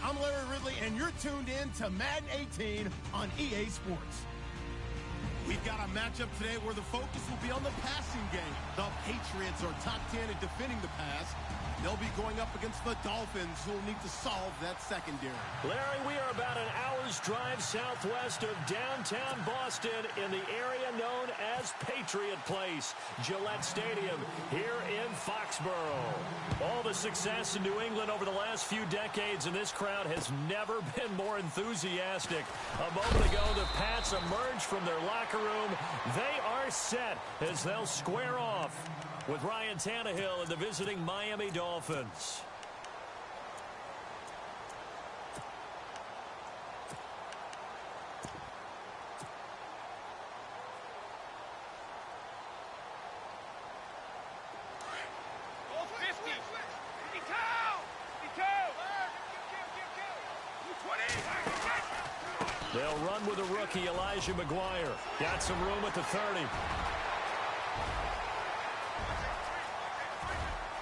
I'm Larry Ridley, and you're tuned in to Madden 18 on EA Sports. We've got a matchup today where the focus will be on the passing game. The Patriots are top 10 in defending the pass. They'll be going up against the Dolphins, who will need to solve that secondary. Larry, we are about an hour's drive southwest of downtown Boston in the area known as Patriot Place, Gillette Stadium, here in Foxborough. All the success in New England over the last few decades, and this crowd has never been more enthusiastic. A moment ago, the Pats emerged from their locker room. They are set as they'll square off with Ryan Tannehill and the visiting Miami Dolphins. They'll run with a rookie, Elijah McGuire. Got some room at the 30.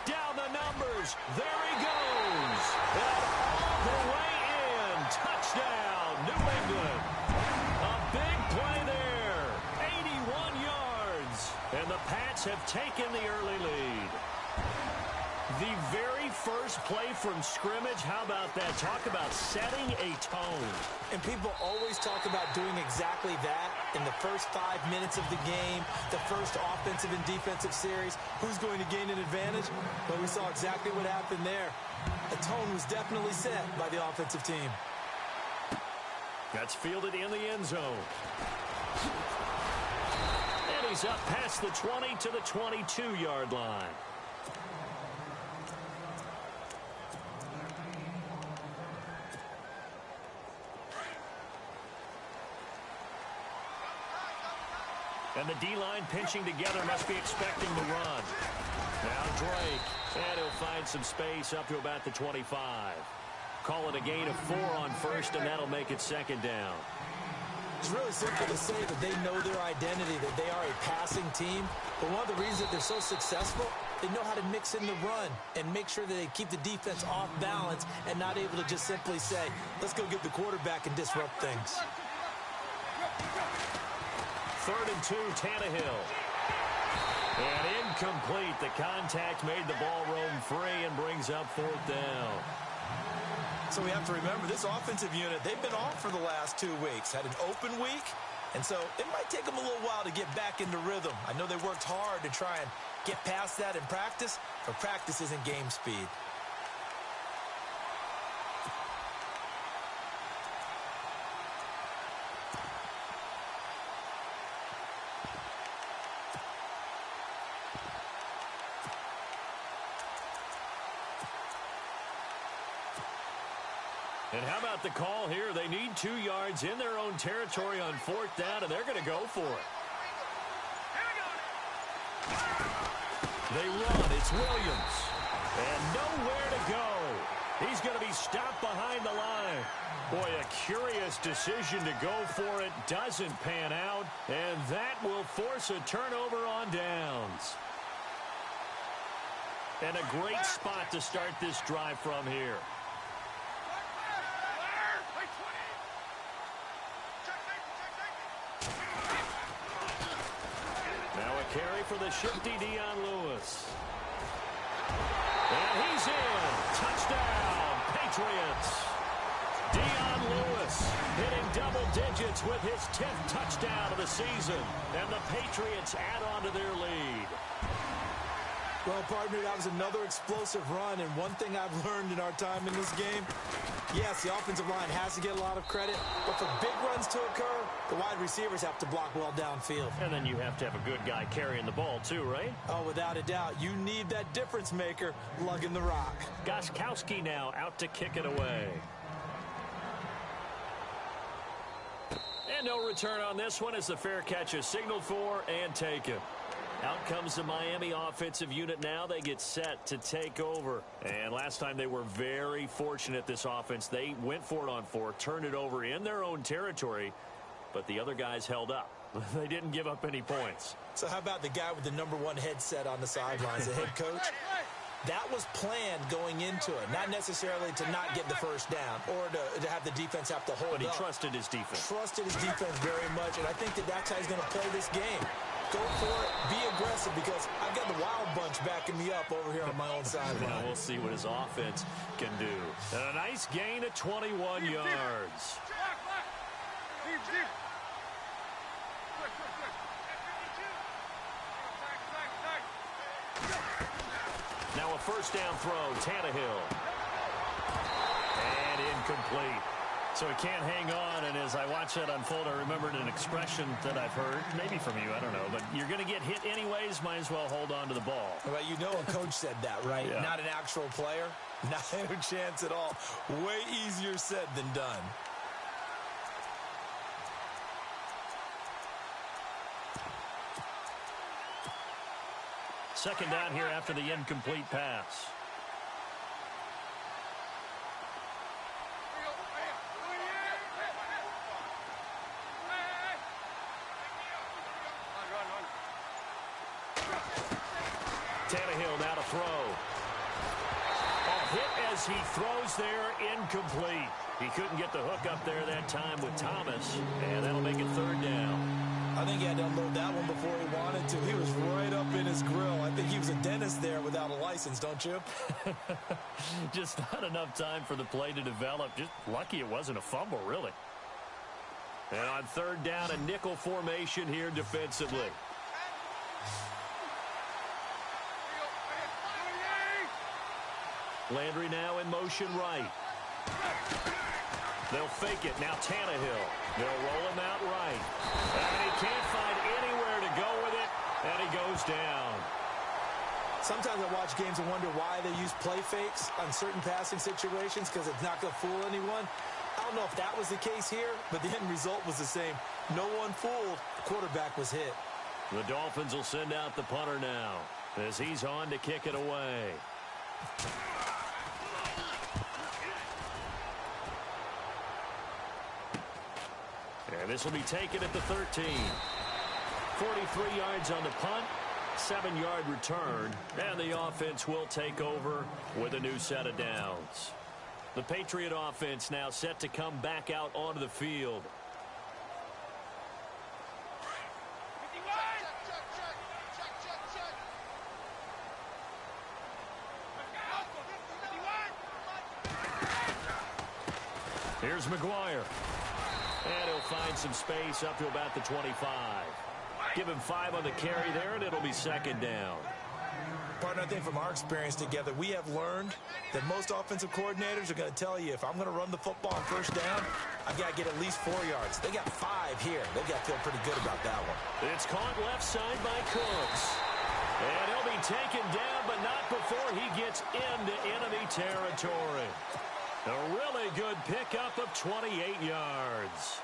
Down the numbers. There he goes. And all the way in. Touchdown, New England. A big play there. 81 yards. And the Pats have taken the early lead. The very first play from scrimmage, how about that? Talk about setting a tone. And people always talk about doing exactly that in the first 5 minutes of the game, the first offensive and defensive series. Who's going to gain an advantage? Well, we saw exactly what happened there. The tone was definitely set by the offensive team. That's fielded in the end zone. And he's up past the 20 to the 22-yard line. And the D-line pinching together, must be expecting the run. Now Drake. And he'll find some space up to about the 25. Call it a gain of 4 on first, and that'll make it second down. It's really simple to say that they know their identity, that they are a passing team. But one of the reasons that they're so successful, they know how to mix in the run and make sure that they keep the defense off balance and not able to just simply say, let's go get the quarterback and disrupt things. 3rd and 2, Tannehill. And incomplete. The contact made the ball roam free and brings up 4th down. So we have to remember, this offensive unit, they've been off for the last 2 weeks. Had an open week, and so it might take them a little while to get back into rhythm. I know they worked hard to try and get past that in practice, but practice isn't game speed. And how about the call here? They need 2 yards in their own territory on 4th down, and they're going to go for it. They run. It's Williams. And nowhere to go. He's going to be stopped behind the line. Boy, a curious decision to go for it. Doesn't pan out. And that will force a turnover on downs. And a great spot to start this drive from here. Carry for the shifty Dion Lewis. And he's in. Touchdown, Patriots. Dion Lewis hitting double digits with his 10th touchdown of the season. And the Patriots add on to their lead. Well, partner, that was another explosive run. And one thing I've learned in our time in this game, yes, the offensive line has to get a lot of credit, but for big runs to occur, the wide receivers have to block well downfield. And then you have to have a good guy carrying the ball too, right? Oh, without a doubt. You need that difference maker lugging the rock. Gostkowski now out to kick it away. And no return on this one as the fair catch is signaled for and taken. Out comes the Miami offensive unit now. They get set to take over. And last time they were very fortunate, this offense. They went for it on 4, turned it over in their own territory, but the other guys held up. They didn't give up any points. So how about the guy with the #1 headset on the sidelines, the head coach? That was planned going into it, not necessarily to not get the first down or to have the defense have to hold up. But he trusted his defense. Trusted his defense very much, and I think that's how he's going to play this game. Go for it, be aggressive, because I've got the wild bunch backing me up over here on my own sideline. Now we'll see what his offense can do. And a nice gain of 21 yards. Now a first down throw, Tannehill. And incomplete. So he can't hang on, and as I watch that unfold, I remembered an expression that I've heard, maybe from you, I don't know, but you're going to get hit anyways, might as well hold on to the ball. Well, you know a coach said that, right? Yeah. Not an actual player. Not a chance at all. Way easier said than done. Second down here after the incomplete pass. Tannehill now to throw. A hit as he throws there, incomplete. He couldn't get the hook up there that time with Thomas, and that'll make it third down. I think he had to unload that one before he wanted to. He was right up in his grill. I think he was a dentist there without a license, don't you? Just not enough time for the play to develop. Just lucky it wasn't a fumble, really. And on third down, a nickel formation here defensively. Landry now in motion right. They'll fake it. Now Tannehill. They'll roll him out right. And he can't find anywhere to go with it, and he goes down. Sometimes I watch games and wonder why they use play fakes on certain passing situations, because it's not going to fool anyone. I don't know if that was the case here, but the end result was the same. No one fooled. The quarterback was hit. The Dolphins will send out the punter now as he's on to kick it away. And this will be taken at the 13. 43 yards on the punt, 7-yard return, and the offense will take over with a new set of downs. The Patriot offense now set to come back out onto the field. Here's McGuire. And he'll find some space up to about the 25. Give him 5 on the carry there, and it'll be second down. Partner, I think from our experience together, we have learned that most offensive coordinators are going to tell you, if I'm going to run the football on first down, I've got to get at least 4 yards. They got 5 here. They've got to feel pretty good about that one. It's caught left side by Cooks. And he'll be taken down, but not before he gets into enemy territory. A really good pickup of 28 yards.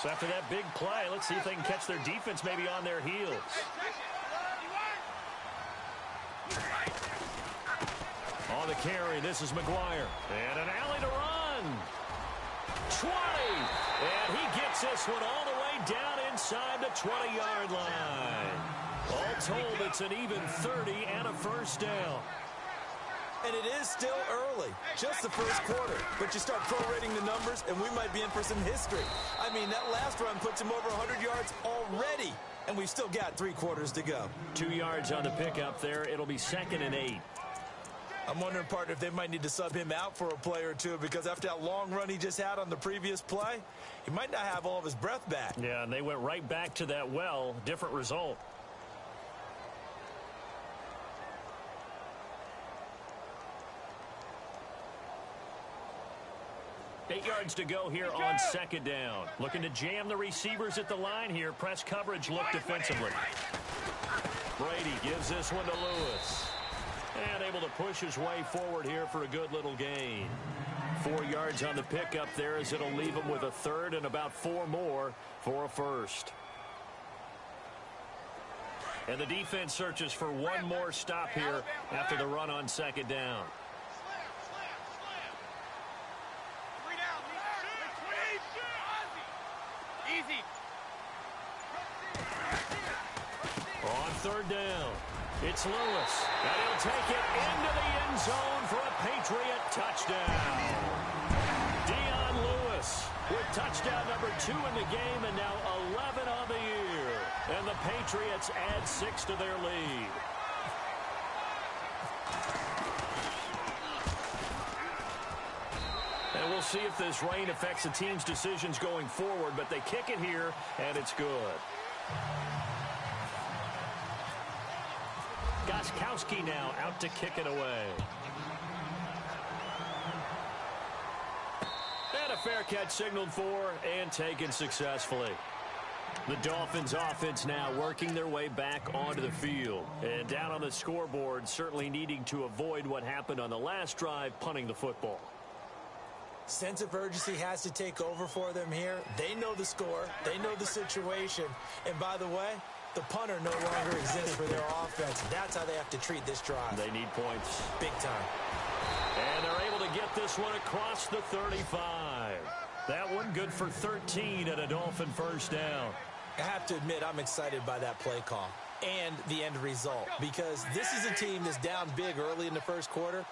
So after that big play, let's see if they can catch their defense maybe on their heels. On the carry, this is McGuire. And an alley to run. 20. And he gets this one all the way down inside the 20-yard line. All told, it's an even 30 and a first down. And it is still early, just the first quarter. But you start prorating the numbers, and we might be in for some history. I mean, that last run puts him over 100 yards already, and we've still got 3 quarters to go. 2 yards on the pickup there. It'll be 2nd and 8. I'm wondering, partner, if they might need to sub him out for a play or two, because after that long run he just had on the previous play, he might not have all of his breath back. Yeah, and they went right back to that well. Different result. Eight yards to go here on second down. Looking to jam the receivers at the line here. Press coverage look defensively. Brady gives this one to Lewis. And able to push his way forward here for a good little gain. 4 yards on the pickup there as it'll leave him with a third and about 4 more for a first. And the defense searches for one more stop here after the run on second down. On third down, It's Lewis, and he'll take it into the end zone for a Patriot touchdown. Dion Lewis with touchdown number 2 in the game, and now 11 on the year. And the Patriots add 6 to their lead. And we'll see if this rain affects the team's decisions going forward, but they kick it here, and it's good. Gostkowski now out to kick it away. And a fair catch signaled for and taken successfully. The Dolphins offense now working their way back onto the field. And down on the scoreboard, certainly needing to avoid what happened on the last drive, punting the football. Sense of urgency has to take over for them here. They know the score. They know the situation. And by the way, the punter no longer exists for their offense. That's how they have to treat this drive. They need points. Big time. And they're able to get this one across the 35. That one good for 13 and a Dolphin first down. I have to admit, I'm excited by that play call and the end result, because this is a team that's down big early in the first quarter,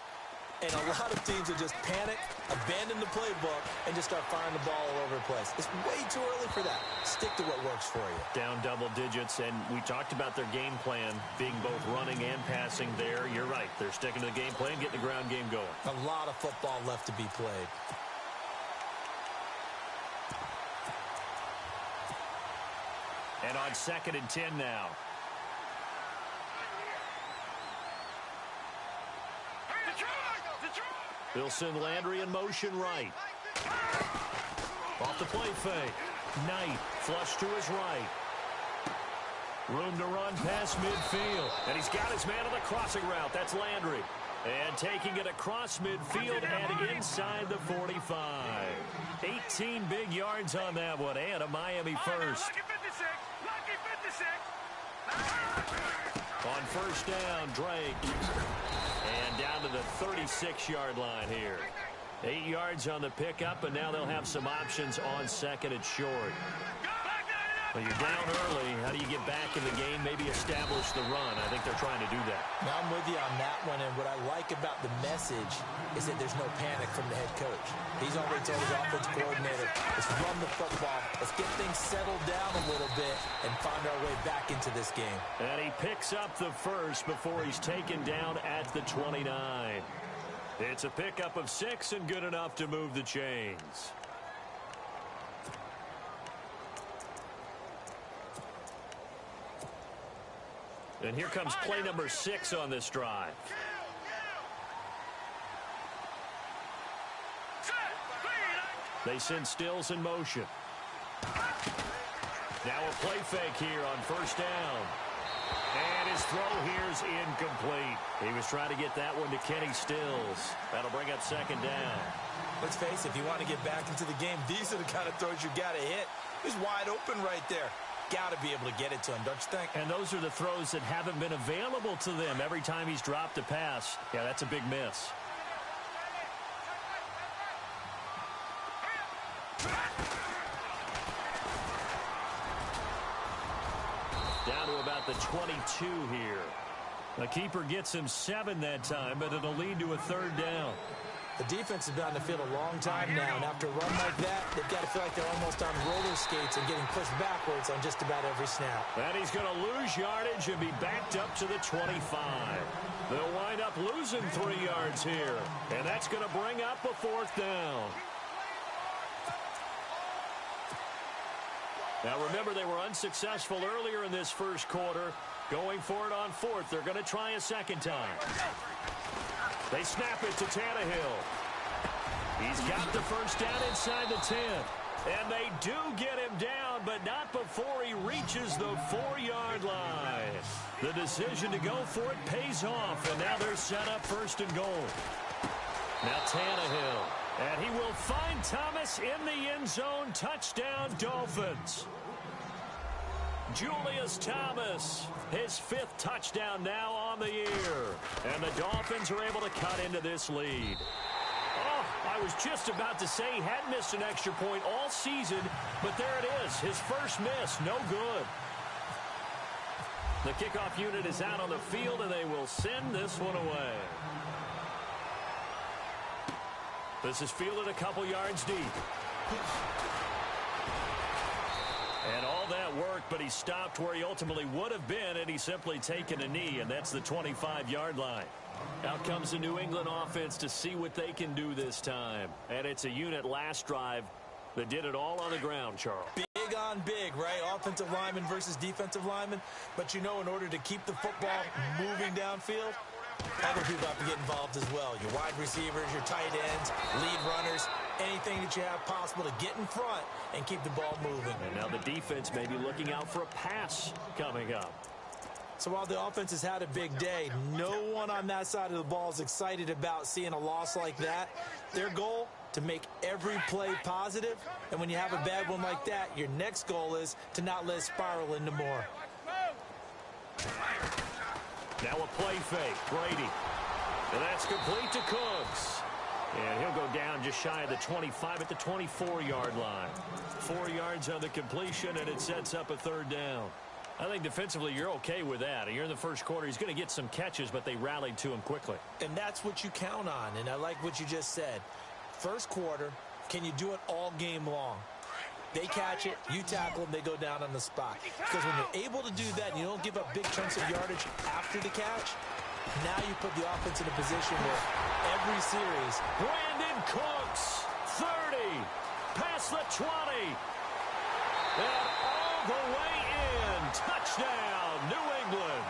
and a lot of teams will just panic, abandon the playbook, and just start firing the ball all over the place. It's way too early for that. Stick to what works for you. Down double digits, and we talked about their game plan being both running and passing there. You're right. They're sticking to the game plan, getting the ground game going. A lot of football left to be played. And on 2nd and 10 now. They'll send Landry in motion right. Off the play fake. Knight flush to his right. Room to run past midfield. And he's got his man on the crossing route. That's Landry. And taking it across midfield and inside the 45. 18 big yards on that one. And a Miami first. On first down, Drake. And down to the 36-yard line here. 8 yards on the pickup, and now they'll have some options on 2nd and short. When you're down early, how do you get back in the game, maybe establish the run? I think they're trying to do that. Now, I'm with you on that one, and what I like about the message is that there's no panic from the head coach. He's already told his offensive coordinator, let's run the football, let's get things settled down a little bit and find our way back into this game. And he picks up the first before he's taken down at the 29. It's a pickup of 6 and good enough to move the chains. And here comes play number 6 on this drive. They send Stills in motion. Now a play fake here on first down. And his throw here is incomplete. He was trying to get that one to Kenny Stills. That'll bring up 2nd down. Let's face it, if you want to get back into the game, these are the kind of throws you got to hit. He's wide open right there. Got to be able to get it to him, don't you think? And those are the throws that haven't been available to them every time he's dropped a pass. Yeah, that's a big miss. Down to about the 22 here. The keeper gets him 7 that time, but it'll lead to a 3rd down. The defense has been on the field a long time now, and after a run like that, they've got to feel like they're almost on roller skates and getting pushed backwards on just about every snap. And he's going to lose yardage and be backed up to the 25. They'll wind up losing 3 yards here, and that's going to bring up a 4th down. Now, remember, they were unsuccessful earlier in this first quarter. Going for it on 4th. They're going to try a 2nd time. They snap it to Tannehill. He's got the first down inside the 10. And they do get him down, but not before he reaches the 4-yard line. The decision to go for it pays off, and now they're set up 1st and goal. Now Tannehill. And he will find Thomas in the end zone. Touchdown, Dolphins. Julius Thomas, his 5th touchdown now on the year. And the Dolphins are able to cut into this lead. Oh, I was just about to say he hadn't missed an extra point all season, but there it is, his first miss, no good. The kickoff unit is out on the field, and they will send this one away. This is fielded a couple yards deep. And all that worked, but he stopped where he ultimately would have been, and he's simply taken a knee, and that's the 25-yard line. Out comes the New England offense to see what they can do this time. And it's a unit last drive that did it all on the ground, Charles. Big on big, right? Offensive lineman versus defensive lineman. But, in order to keep the football moving downfield, other people have to get involved as well. Your wide receivers, your tight ends, lead runners, anything that you have possible to get in front and keep the ball moving. And now the defense may be looking out for a pass coming up. So while the offense has had a big day, no one on that side of the ball is excited about seeing a loss like that. Their goal, to make every play positive. And when you have a bad one like that, your next goal is to not let it spiral into more. Now a play fake, Brady. And that's complete to Cooks. And he'll go down just shy of the 25 at the 24-yard line. 4 yards on the completion, and it sets up a third down. I think defensively you're okay with that. You're in the first quarter. He's going to get some catches, but they rallied to him quickly. And that's what you count on, and I like what you just said. First quarter, can you do it all game long? They catch it, you tackle them, they go down on the spot. Because when you're able to do that and you don't give up big chunks of yardage after the catch, now you put the offense in a position where every series. Brandon Cooks, 30, past the 20, and all the way in. Touchdown, New England.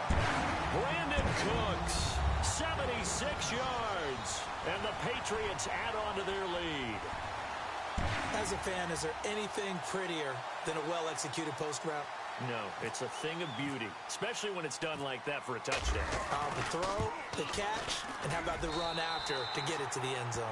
Brandon Cooks, 76 yards, and the Patriots add on to their lead. As a fan, is there anything prettier than a well-executed post route? No, it's a thing of beauty, especially when it's done like that for a touchdown. The throw, the catch, and how about the run after to get it to the end zone?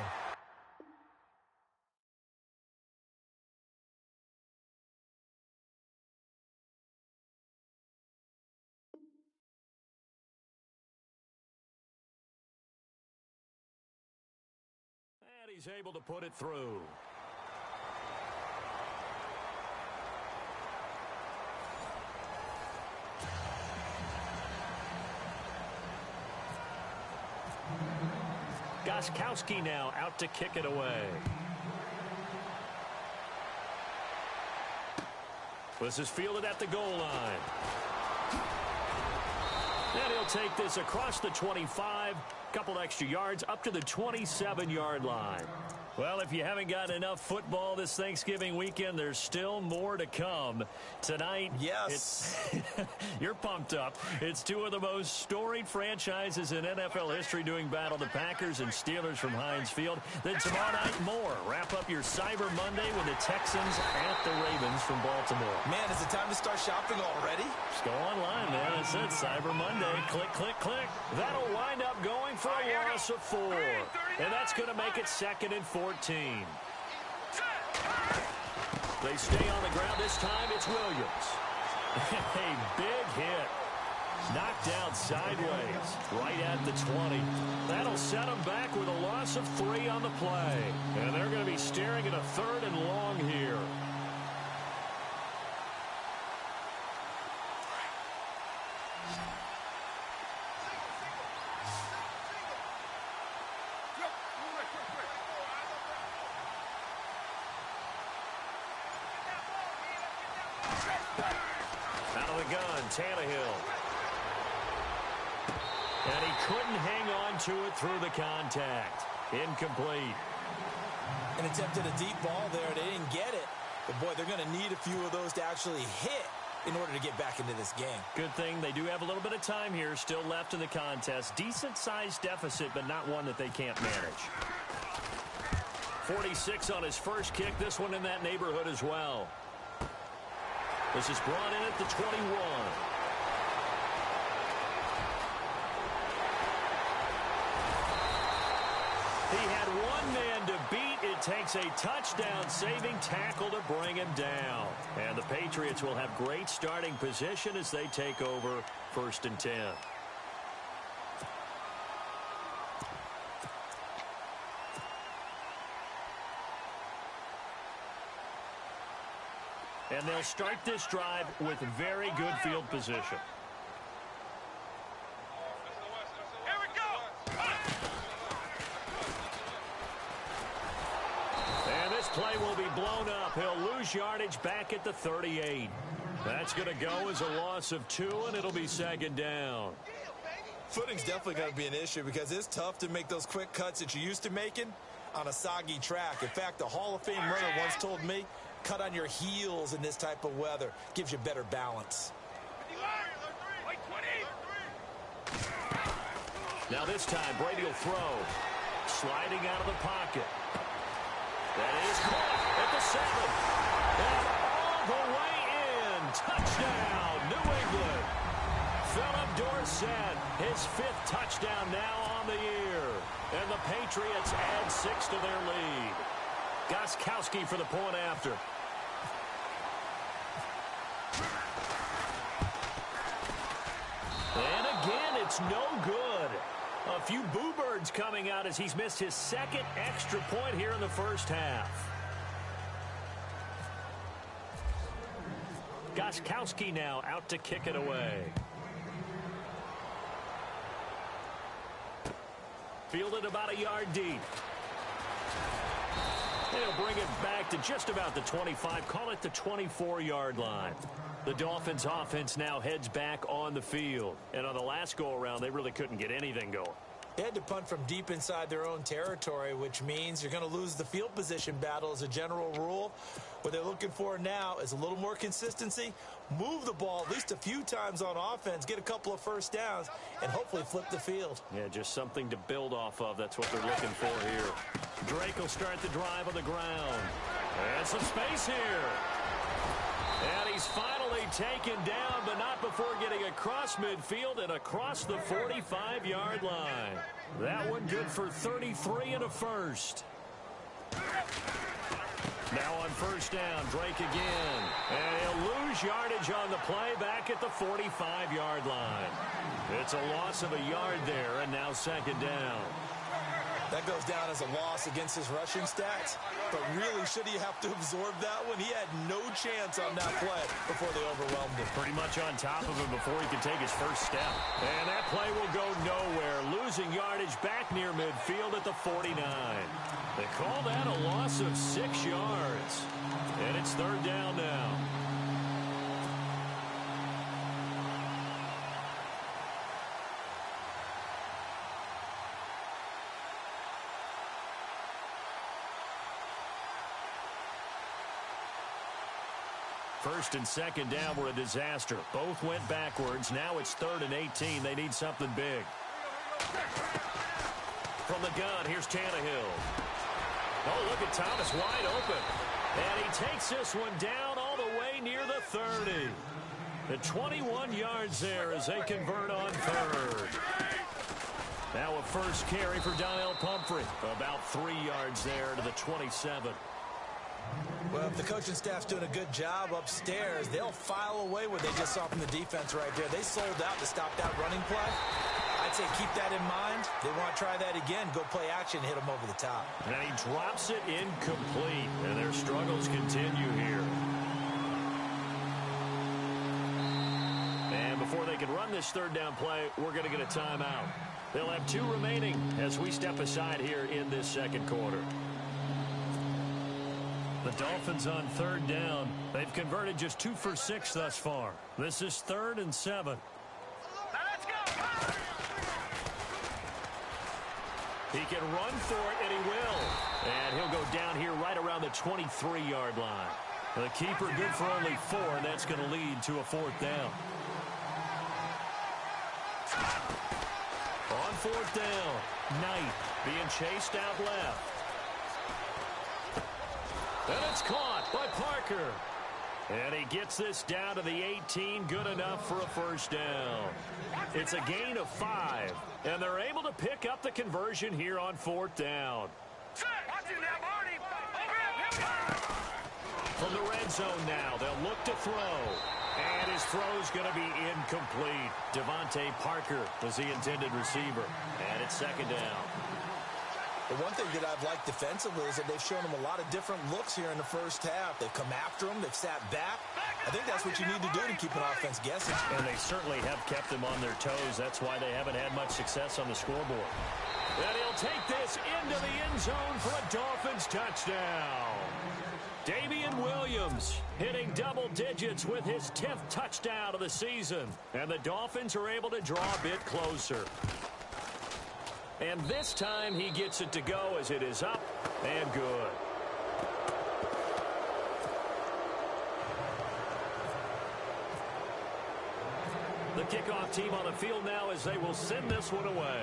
And he's able to put it through. Gostkowski now out to kick it away. This is fielded at the goal line. And he'll take this across the 25, couple extra yards up to the 27-yard line. Well, if you haven't gotten enough football this Thanksgiving weekend, there's still more to come. Tonight, yes, you're pumped up. It's two of the most storied franchises in NFL history doing battle, the Packers and Steelers from Heinz Field. Then tomorrow night, more. Wrap up your Cyber Monday with the Texans at the Ravens from Baltimore. Man, is it time to start shopping already? Just go online, man. It said Cyber Monday. Click, click, click. That'll wind up going for a loss of 4. And that's going to make it 2nd and 14. They stay on the ground. This time it's Williams. A big hit. Knocked down sideways. Right at the 20. That'll set them back with a loss of 3 on the play. And they're going to be staring at a 3rd and long here. Out of the gun, Tannehill. And he couldn't hang on to it through the contact. Incomplete. And attempted a deep ball there. They didn't get it. But, boy, they're going to need a few of those to actually hit in order to get back into this game. Good thing they do have a little bit of time here still left in the contest. Decent-sized deficit, but not one that they can't manage. 46 on his first kick. This one in that neighborhood as well. This is brought in at the 21. He had one man to beat. It takes a touchdown-saving tackle to bring him down. And the Patriots will have great starting position as they take over 1st and 10. And they'll start this drive with very good field position. blown up. He'll lose yardage back at the 38. That's going to go as a loss of 2, and it'll be second down. Footing's definitely going to be an issue because it's tough to make those quick cuts that you're used to making on a soggy track. In fact, a Hall of Fame runner once told me, cut on your heels in this type of weather. Gives you better balance. Now this time, Brady will throw. Sliding out of the pocket. That is caught at the 7. And all the way in. Touchdown, New England. Philip Dorsett, his 5th touchdown now on the year. And the Patriots add 6 to their lead. Gostkowski for the point after. And again, it's no good. A few boo birds coming out as he's missed his 2nd extra point here in the first half. Gostkowski now out to kick it away. Fielded about a yard deep. They'll bring it back to just about the 25, call it the 24-yard line. The Dolphins offense now heads back on the field. And on the last go-around, they really couldn't get anything going. They had to punt from deep inside their own territory, which means you're going to lose the field position battle as a general rule. What they're looking for now is a little more consistency, move the ball at least a few times on offense, get a couple of first downs, and hopefully flip the field. Yeah, just something to build off of. That's what they're looking for here. Drake will start the drive on the ground. And some space here. And he's finally taken down, but not before getting across midfield and across the 45-yard line. That one good for 33 and a first. Now on first down, Drake again. And he'll lose yardage on the play back at the 45-yard line. It's a loss of a yard there, and now second down. That goes down as a loss against his rushing stats. But really, should he have to absorb that one? He had no chance on that play before they overwhelmed him. Pretty much on top of him before he could take his first step. And that play will go nowhere. Losing yardage back near midfield at the 49. They call that a loss of 6 yards. And it's third down now. First and second down were a disaster. Both went backwards. Now it's 3rd and 18. They need something big. From the gun, here's Tannehill. Oh, look at Thomas wide open. And he takes this one down all the way near the 30. The 21 yards there as they convert on 3rd. Now a first carry for Donnell Pumphrey. About 3 yards there to the 27. Well, if the coaching staff's doing a good job upstairs, they'll file away what they just saw from the defense right there. They sold out to stop that running play. I'd say keep that in mind. They want to try that again. Go play action, hit them over the top. And he drops it incomplete, and their struggles continue here. And before they can run this third down play, we're going to get a timeout. They'll have 2 remaining as we step aside here in this second quarter. The Dolphins on third down. They've converted just 2 for 6 thus far. This is 3rd and 7. Let's go. He can run for it, and he will. And he'll go down here right around the 23-yard line. The keeper good for only 4, and that's going to lead to a 4th down. On 4th down, Knight being chased out left. And it's caught by Parker. And he gets this down to the 18, good enough for a first down. It's a gain of 5, and they're able to pick up the conversion here on 4th down. From the red zone now, they'll look to throw. And his throw's going to be incomplete. Devontae Parker was the intended receiver. And it's second down. The one thing that I've liked defensively is that they've shown him a lot of different looks here in the first half. They've come after him. They've sat back. I think that's what you need to do to keep an offense guessing. And they certainly have kept them on their toes. That's why they haven't had much success on the scoreboard. And he'll take this into the end zone for a Dolphins touchdown. Damian Williams hitting double digits with his 10th touchdown of the season. And the Dolphins are able to draw a bit closer. And this time he gets it to go as it is up and good. The kickoff team on the field now as they will send this one away.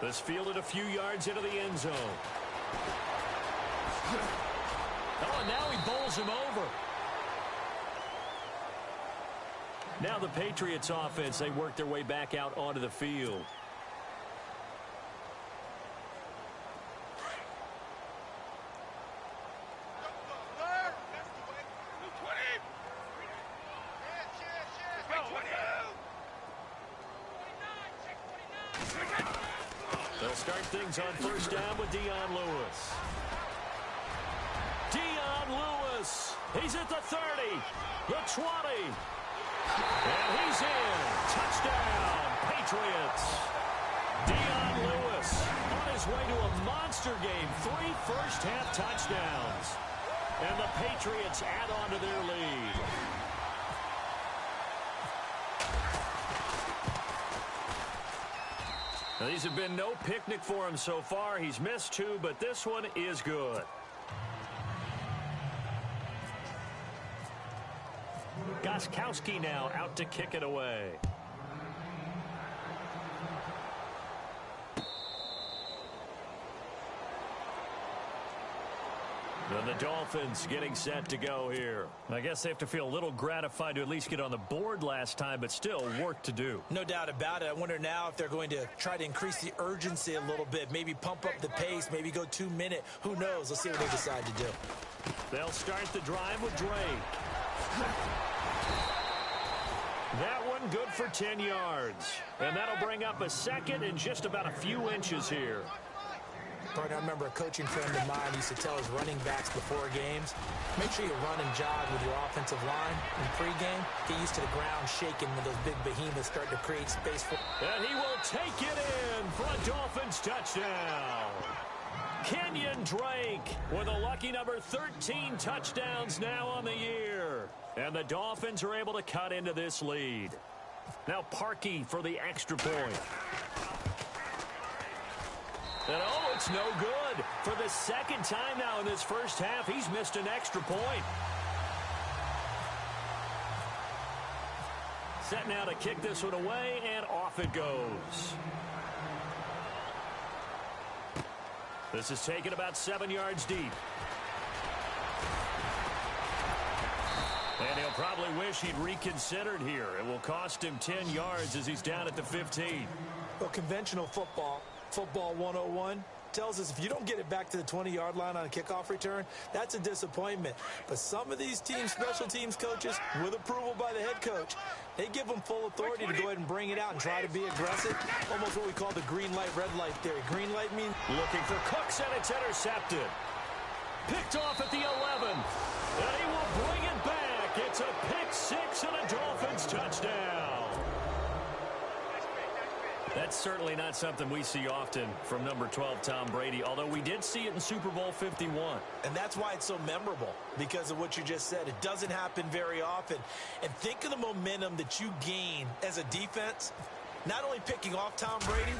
This fielded a few yards into the end zone. Oh, and now he bowls him over. Now the Patriots offense, they work their way back out onto the field. They'll start things on first down with Dion Lewis. Dion Lewis. He's at the 30, the 20. And he's in. Touchdown, Patriots. Dion Lewis on his way to a monster game. 3 first-half touchdowns. And the Patriots add on to their lead. Now, these have been no picnic for him so far. He's missed 2, but this one is good. Gostkowski now out to kick it away. And the Dolphins getting set to go here. I guess they have to feel a little gratified to at least get on the board last time, but still work to do. No doubt about it. I wonder now if they're going to try to increase the urgency a little bit, maybe pump up the pace, maybe go 2-minute. Who knows? Let's see what they decide to do. They'll start the drive with Drake. That one good for 10 yards. And that'll bring up a second and just about a few inches here. I remember a coaching friend of mine used to tell his running backs before games, make sure you run and jog with your offensive line in pregame. Get used to the ground shaking when those big behemoths start to create space for. And he will take it in for a Dolphins touchdown. Kenyon Drake with a lucky number 13 touchdowns now on the year. And the Dolphins are able to cut into this lead. Now Parkey for the extra point. And oh, it's no good. For the second time now in this first half, he's missed an extra point. Set now to kick this one away, and off it goes. This is taken about 7 yards deep. And he'll probably wish he'd reconsidered here. It will cost him 10 yards as he's down at the 15. Well, conventional football 101, tells us if you don't get it back to the 20-yard line on a kickoff return, that's a disappointment. But some of these teams, special teams coaches, with approval by the head coach, they give them full authority to go ahead and bring it out and try to be aggressive. Almost what we call the green light, red light theory. Green light means looking for Cooks, and it's intercepted. Picked off at the 11. And he will bring it back. It's a pick 6 and a Dolphins touchdown. That's certainly not something we see often from number 12, Tom Brady, although we did see it in Super Bowl 51. And that's why it's so memorable, because of what you just said. It doesn't happen very often. And think of the momentum that you gain as a defense, not only picking off Tom Brady,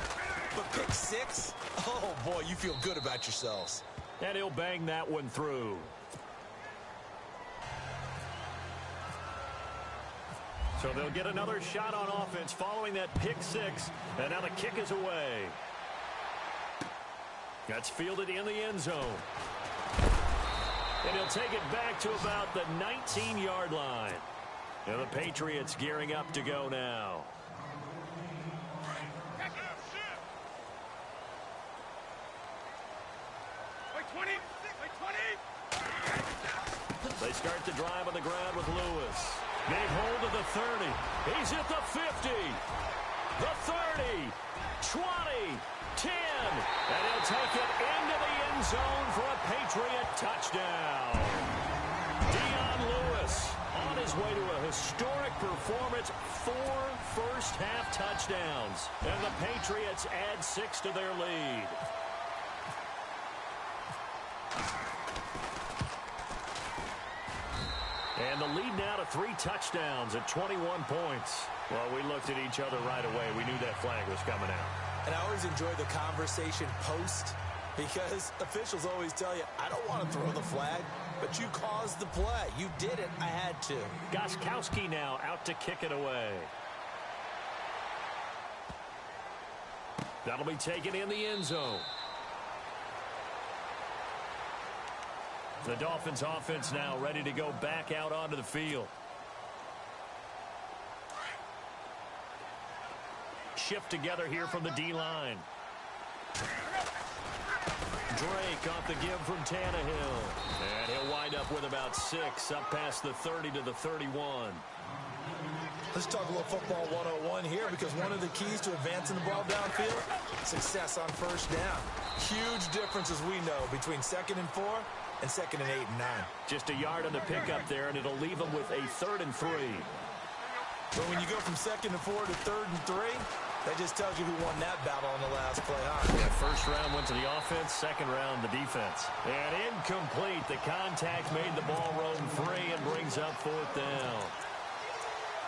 but pick 6. Oh, boy, you feel good about yourselves. And he'll bang that one through. So they'll get another shot on offense following that pick 6. And now the kick is away. That's fielded in the end zone. And he'll take it back to about the 19-yard line. And the Patriots gearing up to go now. They start the drive on the ground with Lewis. Gave hold of the 30. He's at the 50. The 30. 20. 10. And he'll take it into the end zone for a Patriot touchdown. Dion Lewis on his way to a historic performance. 4 first-half touchdowns. And the Patriots add 6 to their lead. And the lead now to 3 touchdowns at 21 points. Well, we looked at each other right away. We knew that flag was coming out. And I always enjoy the conversation post, because officials always tell you, I don't want to throw the flag, but you caused the play. You did it. I had to. Gostkowski now out to kick it away. That'll be taken in the end zone. The Dolphins offense now ready to go back out onto the field. Shift together here from the D-line. Drake off the give from Tannehill. And he'll wind up with about 6 up past the 30 to the 31. Let's talk a little football 101 here, because one of the keys to advancing the ball downfield, success on first down. Huge difference, as we know, between 2nd and 4 and 2nd and 8 and 9. Just a yard on the pickup there, and it'll leave them with a 3rd and 3. But when you go from 2nd and 4 to 3rd and 3, that just tells you who won that battle on the last play, huh? Yeah, first round went to the offense, second round the defense. And incomplete. The contact made the ball roam free and brings up 4th down.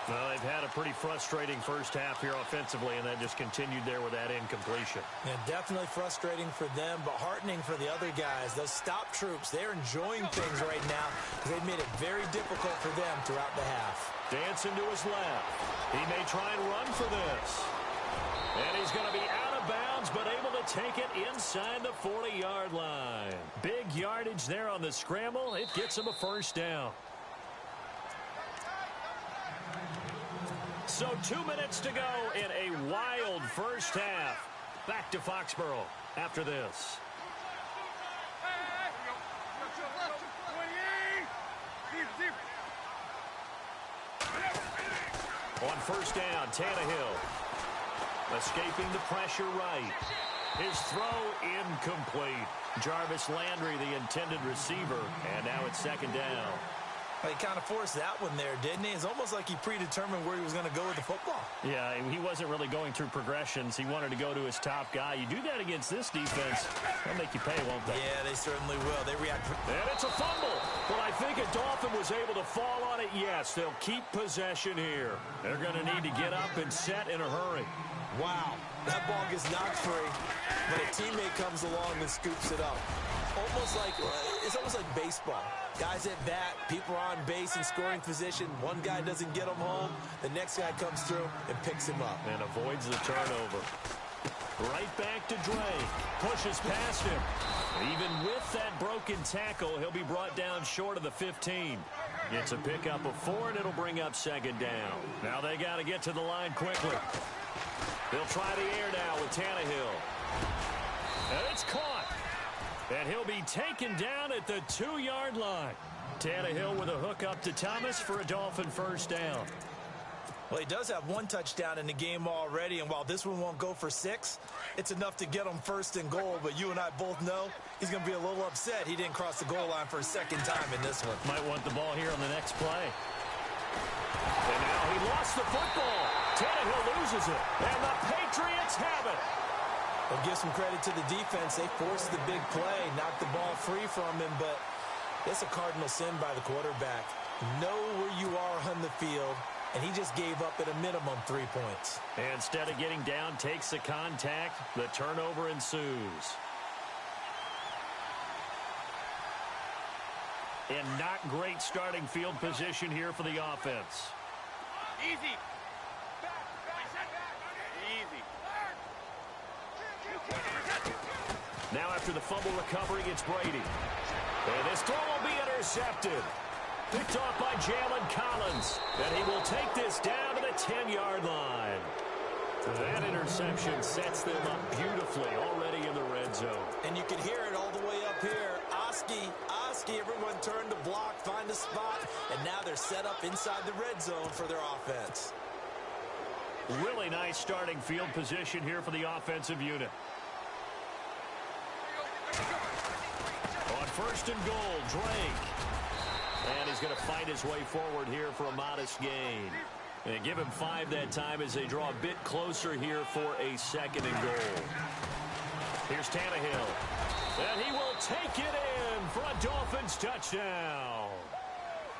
Well, they've had a pretty frustrating first half here offensively, and then just continued there with that incompletion. Yeah, definitely frustrating for them, but heartening for the other guys. Those stop troops, they're enjoying things right now, because they've made it very difficult for them throughout the half. Dancing to his left. He may try and run for this. And he's going to be out of bounds, but able to take it inside the 40-yard line. Big yardage there on the scramble. It gets him a first down. So 2 minutes to go in a wild first half. Back to Foxborough after this. On first down, Tannehill. Escaping the pressure right. His throw incomplete. Jarvis Landry, the intended receiver. And now it's 2nd down. Well, he kind of forced that one there, didn't he? It's almost like he predetermined where he was going to go with the football. Yeah, he wasn't really going through progressions. He wanted to go to his top guy. You do that against this defense, they'll make you pay, won't they? Yeah, they certainly will. They react. And it's a fumble. But I think a Dolphin was able to fall on it. Yes, they'll keep possession here. They're going to need to get up and set in a hurry. Wow, that ball gets knocked free, but a teammate comes along and scoops it up. It's almost like baseball. Guys at bat, people are on base in scoring position. One guy doesn't get him home. The next guy comes through and picks him up. And avoids the turnover. Right back to Drake. Pushes past him. Even with that broken tackle, he'll be brought down short of the 15. Gets a pickup of 4, and it'll bring up 2nd down. Now they got to get to the line quickly. They'll try the air now with Tannehill. And it's caught. And he'll be taken down at the 2-yard line. Tannehill with a hook up to Thomas for a Dolphin first down. Well, he does have 1 touchdown in the game already, and while this one won't go for 6, it's enough to get him 1st and goal. But you and I both know he's going to be a little upset he didn't cross the goal line for a 2nd time in this one. Might want the ball here on the next play. And now he lost the football. Tannehill loses it, and the Patriots have it. Well, give some credit to the defense. They forced the big play, knocked the ball free from him, but that's a cardinal sin by the quarterback. Know where you are on the field, and he just gave up at a minimum 3 points. And instead of getting down, takes the contact. The turnover ensues. And not great starting field position here for the offense. Easy. Easy. Now after the fumble recovery, it's Brady. And this throw will be intercepted. Picked off by Jalen Collins. And he will take this down to the 10-yard line. That interception sets them up beautifully already in the red zone. And you can hear it all the way up here. Oski, everyone turned to block, find a spot, and now they're set up inside the red zone for their offense. Really nice starting field position here for the offensive unit. On 1st and goal, Drake. And he's going to fight his way forward here for a modest gain. And give him 5 that time as they draw a bit closer here for a 2nd and goal. Here's Tannehill. And he will take it in for a Dolphins touchdown.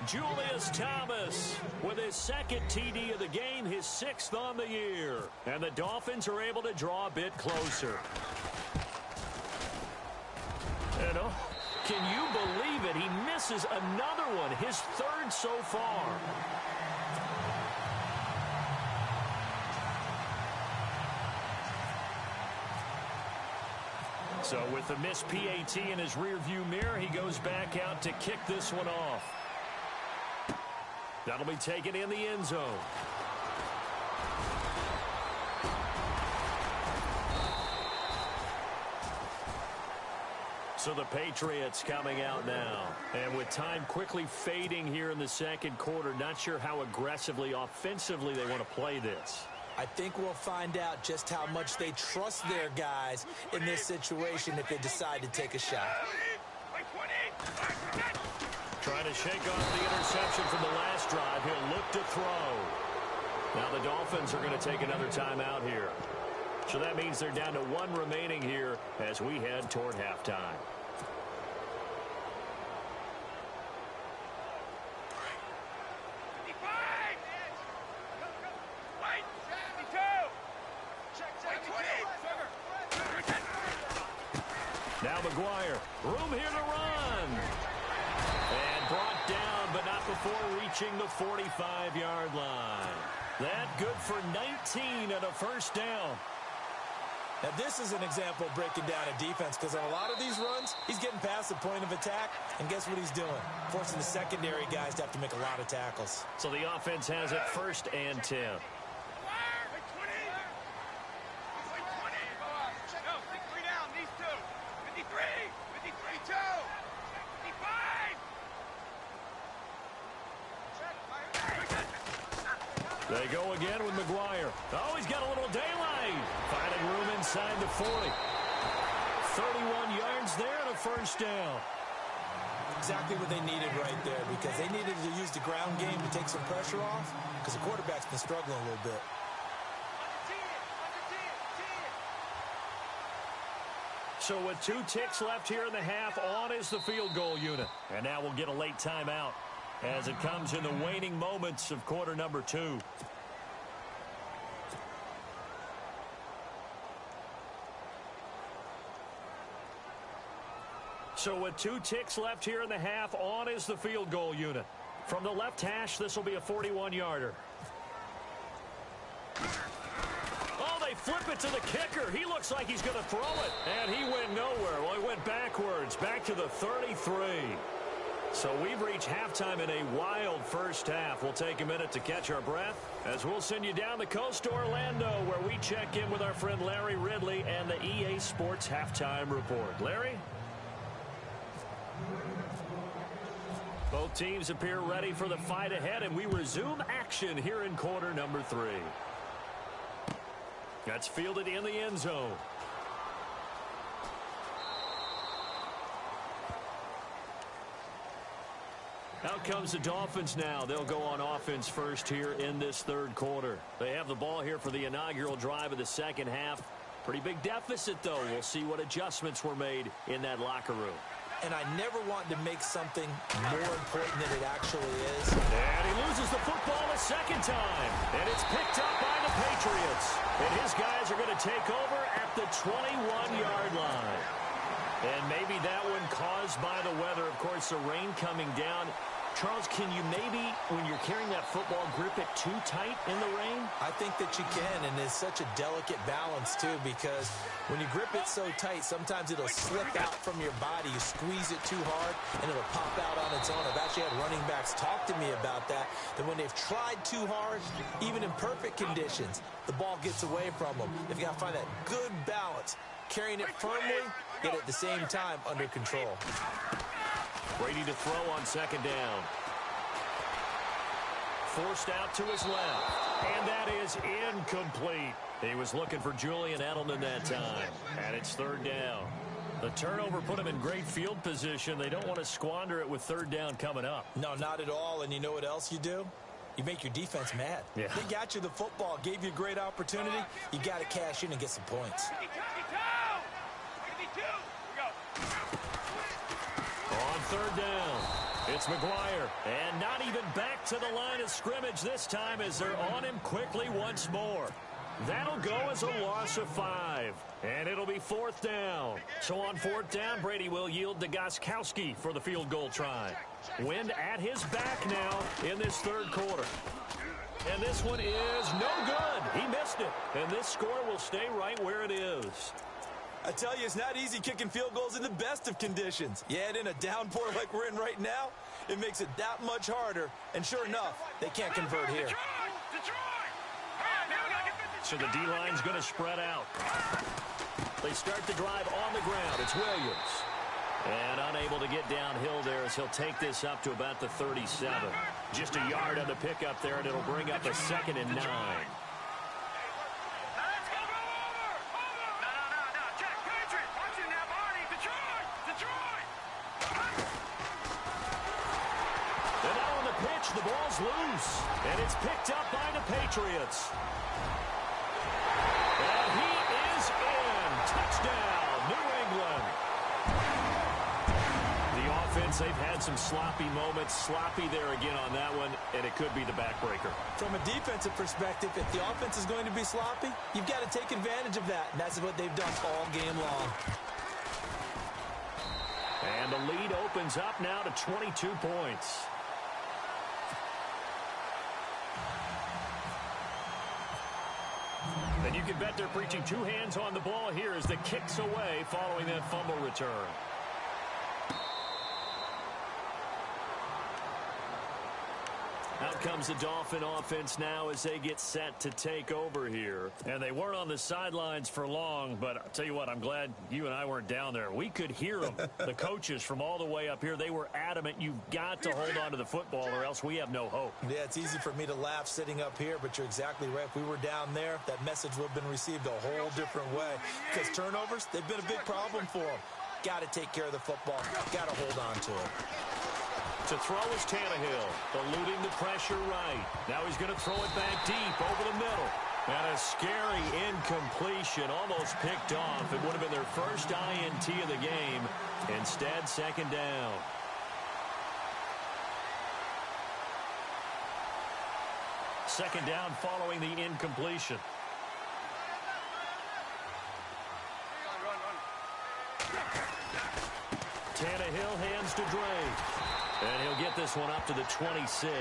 Julius Thomas with his second TD of the game, his 6th on the year. And the Dolphins are able to draw a bit closer. And can you believe it? He misses another one, his 3rd so far. So with the missed PAT in his rearview mirror, he goes back out to kick this one off. That'll be taken in the end zone. So the Patriots coming out now. And with time quickly fading here in the second quarter, not sure how aggressively, offensively they want to play this. I think we'll find out just how much they trust their guys in this situation if they decide to take a shot. Trying to shake off the interception from the last drive. He'll look to throw. Now the Dolphins are going to take another timeout here. So that means they're down to 1 remaining here as we head toward halftime. Now McGuire, room here to run. And brought down, but not before reaching the 45-yard line. That good for 19 and a first down. Now this is an example of breaking down a defense, because on a lot of these runs, he's getting past the point of attack, and guess what he's doing? Forcing the secondary guys to have to make a lot of tackles. So the offense has it 1st and 10. They go again with McGuire. Oh, he's got a little daylight. Finding room inside the 40. 31 yards there and a first down. Exactly what they needed right there, because they needed to use the ground game to take some pressure off, because the quarterback's been struggling a little bit. So with 2 ticks left here in the half, on is the field goal unit. And now we'll get a late timeout as it comes in the waning moments of quarter number 2. So with 2 ticks left here in the half, on is the field goal unit. From the left hash, this will be a 41-yarder. Oh, they flip it to the kicker. He looks like he's going to throw it. And he went nowhere. Well, he went backwards, back to the 33. So we've reached halftime in a wild first half. We'll take a minute to catch our breath as we'll send you down the coast to Orlando, where we check in with our friend Larry Ridley and the EA Sports Halftime Report. Larry? Both teams appear ready for the fight ahead, and we resume action here in quarter number 3. That's fielded in the end zone. Out comes the Dolphins now. They'll go on offense first here in this third quarter. They have the ball here for the inaugural drive of the second half. Pretty big deficit, though. We'll see what adjustments were made in that locker room. And I never want to make something more important than it actually is. And he loses the football a second time. And it's picked up by the Patriots. And his guys are going to take over at the 21-yard line. And maybe that one caused by the weather. Of course, the rain coming down. Charles, can you maybe, when you're carrying that football, grip it too tight in the rain? I think that you can, and it's such a delicate balance, too, because when you grip it so tight, sometimes it'll slip out from your body. You squeeze it too hard, and it'll pop out on its own. I've actually had running backs talk to me about that when they've tried too hard, even in perfect conditions, the ball gets away from them. They've got to find that good balance, carrying it firmly, yet at the same time under control. Brady to throw on second down. Forced out to his left. And that is incomplete. He was looking for Julian Edelman that time. And it's third down. The turnover put him in great field position. They don't want to squander it with third down coming up. No, not at all. And you know what else you do? You make your defense mad. Yeah. They got you the football, gave you a great opportunity. You got to cash in and get some points. On third down, It's McGuire, and not even back to the line of scrimmage this time as they're on him quickly once more. That'll go as a loss of 5, and it'll be 4th down. So on 4th down, Brady will yield to Gostkowski for the field goal try. Wind at his back now in this 3rd quarter. And this one is no good. He missed it, and this score will stay right where it is. I tell you, it's not easy kicking field goals in the best of conditions. You add in a downpour like we're in right now, it makes it that much harder. And sure enough, they can't convert here. So the D-line's going to spread out. They start the drive on the ground. It's Williams. And unable to get downhill there as he'll take this up to about the 37. Just a yard on the pickup there, and it'll bring up a 2nd and 9. The ball's loose, and it's picked up by the Patriots. And he is in. Touchdown, New England. The offense, they've had some sloppy moments. Sloppy there again on that one, and it could be the backbreaker. From a defensive perspective, if the offense is going to be sloppy, you've got to take advantage of that, and that's what they've done all game long. And the lead opens up now to 22 points. And you can bet they're preaching 2 hands on the ball here as the kick's away following that fumble return. Out comes the Dolphin offense now as they get set to take over here. And they weren't on the sidelines for long, but I'll tell you what, I'm glad you and I weren't down there. We could hear them. The coaches from all the way up here, they were adamant, you've got to hold on to the football or else we have no hope. Yeah, it's easy for me to laugh sitting up here, but you're exactly right. If we were down there, that message would have been received a whole different way. Because turnovers, they've been a big problem for them. Got to take care of the football. Got to hold on to it. To throw is Tannehill, eluding the pressure right. Now he's going to throw it back deep over the middle. And a scary incompletion, almost picked off. It would have been their first INT of the game. Instead, 2nd down. Second down following the incompletion. Tannehill hands to Drake. And he'll get this one up to the 26.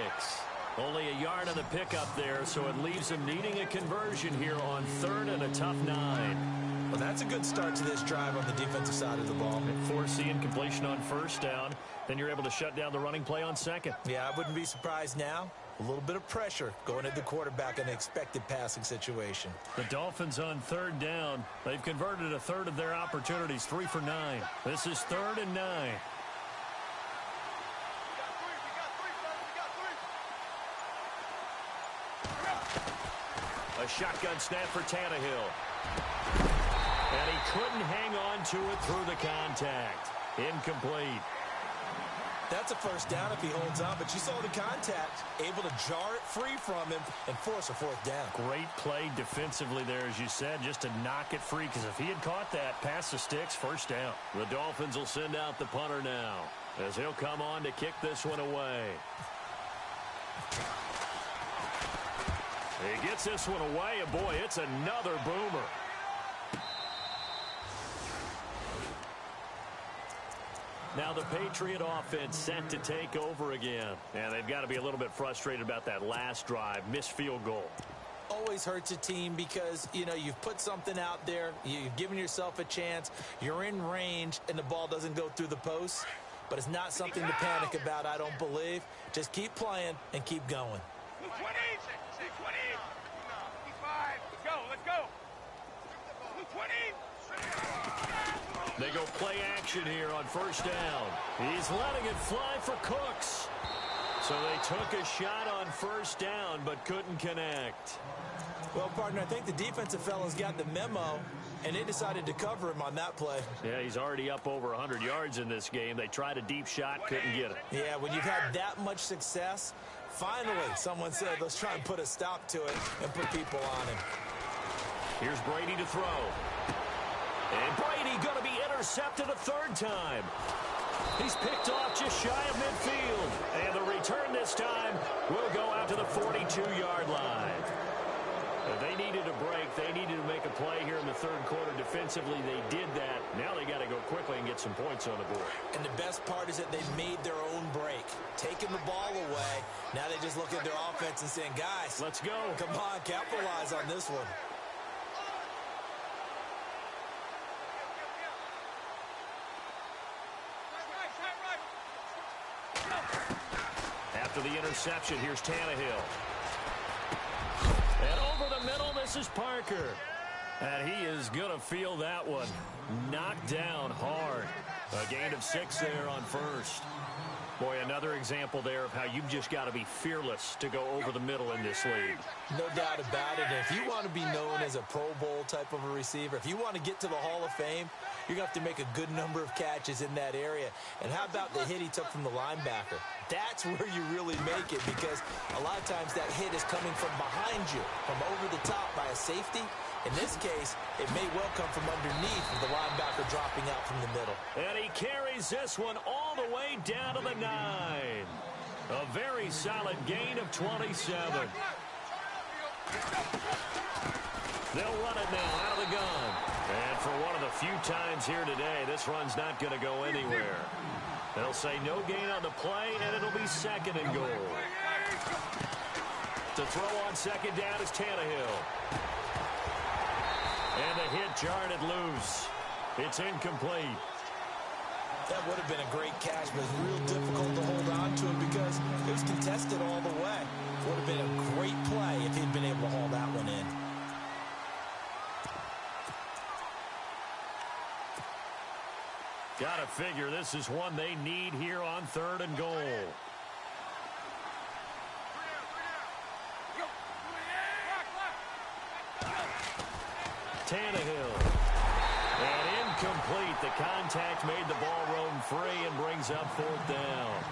Only a yard on the pickup there, so it leaves him needing a conversion here on 3rd and a tough 9. Well, that's a good start to this drive on the defensive side of the ball. Force the incompletion on 1st down. Then you're able to shut down the running play on 2nd. Yeah, I wouldn't be surprised now. A little bit of pressure going at the quarterback in an expected passing situation. The Dolphins on 3rd down. They've converted a 1/3 of their opportunities, 3 for 9. This is 3rd and 9. A shotgun snap for Tannehill. And he couldn't hang on to it through the contact. Incomplete. That's a 1st down if he holds on, but you saw the contact, able to jar it free from him and force a 4th down. Great play defensively there, as you said, just to knock it free, because if he had caught that, past the sticks, 1st down. The Dolphins will send out the punter now, as he'll come on to kick this one away. He gets this one away, and boy, it's another boomer. Now the Patriot offense set to take over again. And they've got to be a little bit frustrated about that last drive, missed field goal. Always hurts a team because, you know, you've put something out there, you've given yourself a chance, you're in range, and the ball doesn't go through the post. But it's not something to panic about, I don't believe. Just keep playing and keep going. 20! 20! Let's go, let's go! 20! They go play action here on 1st down. He's letting it fly for Cooks. So they took a shot on 1st down, but couldn't connect. Well, partner, I think the defensive fellas got the memo, and they decided to cover him on that play. Yeah, he's already up over 100 yards in this game. They tried a deep shot, couldn't get it. Yeah, when you've had that much success, finally someone said, let's try and put a stop to it and put people on him. Here's Brady to throw. And Brady going to be intercepted a 3rd time. He's picked off just shy of midfield. And the return this time will go out to the 42-yard line. They needed a break. They needed to make a play here in the third quarter. Defensively, they did that. Now they got to go quickly and get some points on the board. And the best part is that they made their own break. Taking the ball away. Now they just look at their offense and saying, guys, let's go. Come on, capitalize on this one. After the interception, here's Tannehill. And over the middle, this is Parker. And he is going to feel that one. Knocked down hard. A gain of 6 there on first. Boy, another example there of how you've just got to be fearless to go over the middle in this league. No doubt about it. If you want to be known as a Pro Bowl type of a receiver, if you want to get to the Hall of Fame, you're going to have to make a good number of catches in that area. And how about the hit he took from the linebacker? That's where you really make it, because a lot of times that hit is coming from behind you, from over the top by a safety. In this case, it may well come from underneath with the linebacker dropping out from the middle. And he carries this one all the way down to the 9. A very solid gain of 27. They'll run it now out of the gun. And for one of the few times here today, this run's not going to go anywhere. They'll say no gain on the play, and it'll be second and goal. To throw on second down is Tannehill. And the hit jarred it loose. It's incomplete. That would have been a great catch, but it's real difficult to hold on to it because it was contested all the way. It would have been a great play if he'd been able to haul that one in. Gotta figure this is one they need here on third and goal. Tannehill. And incomplete. The contact made the ball roam free and brings up fourth down.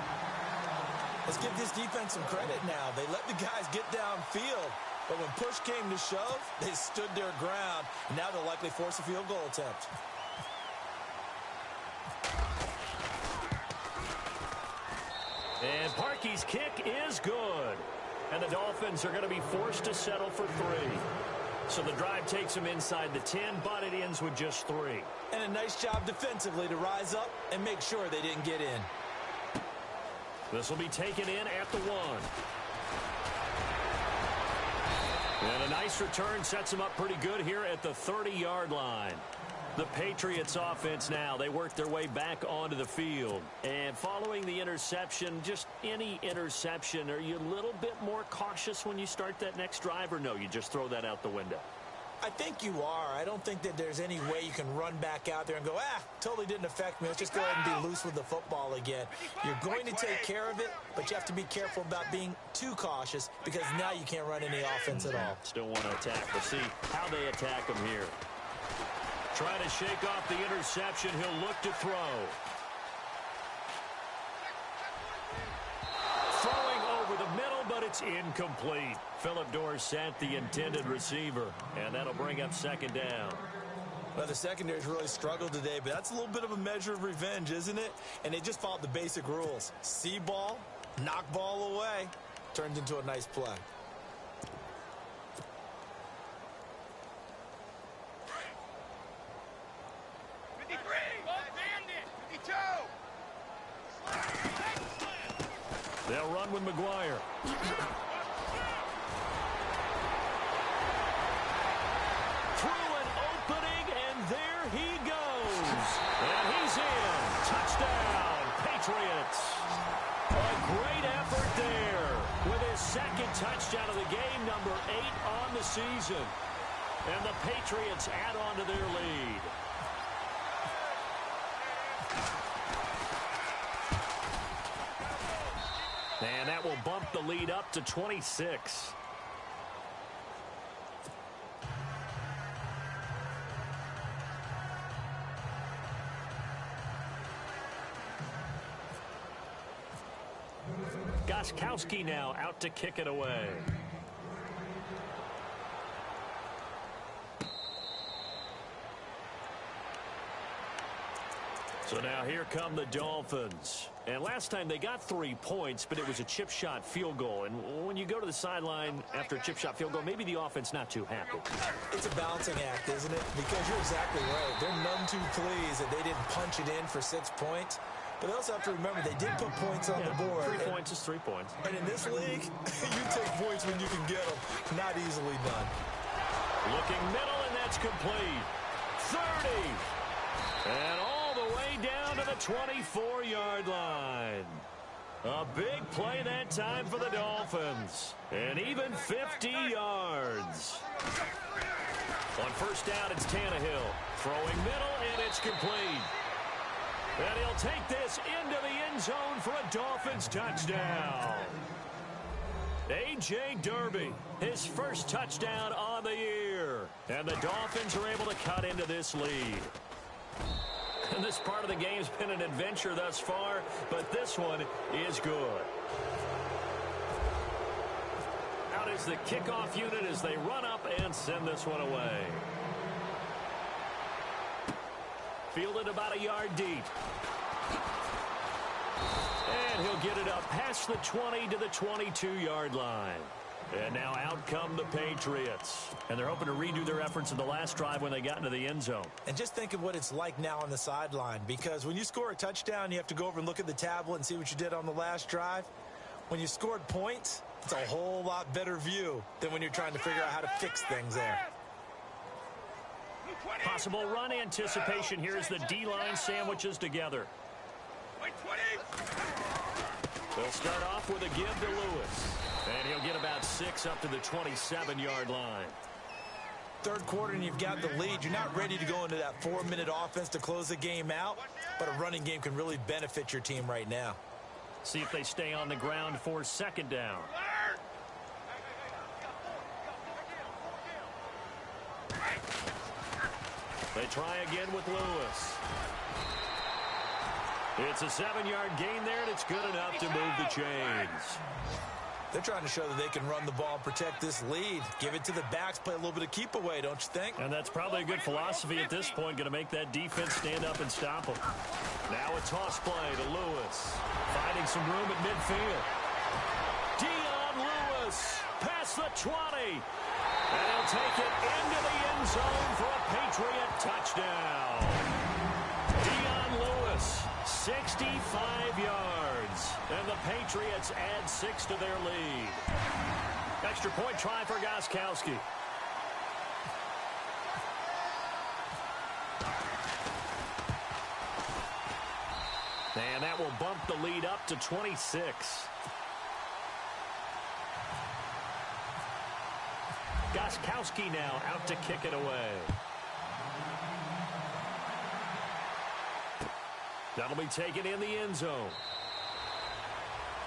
Let's give this defense some credit now. They let the guys get downfield, but when push came to shove, they stood their ground. And now they'll likely force a field goal attempt. And Parkey's kick is good. And the Dolphins are going to be forced to settle for 3. So the drive takes them inside the 10, but it ends with just 3. And a nice job defensively to rise up and make sure they didn't get in. This will be taken in at the 1. And a nice return sets them up pretty good here at the 30-yard line. The Patriots offense now, they work their way back onto the field. And following the interception, just any interception, are you a little bit more cautious when you start that next drive, or no, you just throw that out the window? I think you are. I don't think that there's any way you can run back out there and go, totally didn't affect me. Let's just go ahead and be loose with the football again. You're going to take care of it, but you have to be careful about being too cautious because now you can't run any offense at all. Still want to attack. We'll see how they attack them here. Trying to shake off the interception. He'll look to throw. Throwing over the middle, but it's incomplete. Phillip Dorsett, the intended receiver. And that'll bring up second down. Well, the secondary's really struggled today, but that's a little bit of a measure of revenge, isn't it? And they just followed the basic rules. See ball, knock ball away. Turned into a nice play. They'll run with McGuire. Through an opening, and there he goes. And he's in. Touchdown, Patriots. A great effort there with his second touchdown of the game, number 8 on the season. And the Patriots add on to their lead. And that will bump the lead up to 26. Gostkowski now out to kick it away. So now here come the Dolphins. And last time they got 3 points, but it was a chip shot field goal. And when you go to the sideline after a chip shot field goal, maybe the offense not too happy. It's a balancing act, isn't it? Because you're exactly right. They're none too pleased that they didn't punch it in for 6 points. But they also have to remember they did put points on the board. 3 points is 3 points. And in this league, you take points when you can get them. Not easily done. Looking middle, and that's complete. 30. And all the way down to the 24-yard line. A big play that time for the Dolphins. And even 50 yards. On first down, it's Tannehill. Throwing middle, and it's complete. And he'll take this into the end zone for a Dolphins touchdown. A.J. Derby, his first touchdown on the year. And the Dolphins are able to cut into this lead. And this part of the game's been an adventure thus far, but this one is good. Out is the kickoff unit as they run up and send this one away. Fielded about a yard deep. And he'll get it up past the 20 to the 22-yard line. And now out come the Patriots. And they're hoping to redo their efforts in the last drive when they got into the end zone. And just think of what it's like now on the sideline. Because when you score a touchdown, you have to go over and look at the tablet and see what you did on the last drive. When you scored points, it's a whole lot better view than when you're trying to figure out how to fix things there. Possible run anticipation here as the D-line sandwiches together. They'll start off with a give to Lewis. And he'll get about 6 up to the 27-yard line. Third quarter and you've got the lead. You're not ready to go into that 4-minute offense to close the game out. But a running game can really benefit your team right now. See if they stay on the ground for second down. They try again with Lewis. It's a 7-yard gain there, and it's good enough to move the chains. They're trying to show that they can run the ball, protect this lead. Give it to the backs, play a little bit of keep away, don't you think? And that's probably a good philosophy at this point, going to make that defense stand up and stop them. Now a toss play to Lewis. Finding some room at midfield. Dion Lewis past the 20. And he'll take it into the end zone for a Patriot touchdown. Dion Lewis, 65 yards. And the Patriots add 6 to their lead. Extra point try for Gostkowski. And that will bump the lead up to 26. Gostkowski now out to kick it away. That'll be taken in the end zone.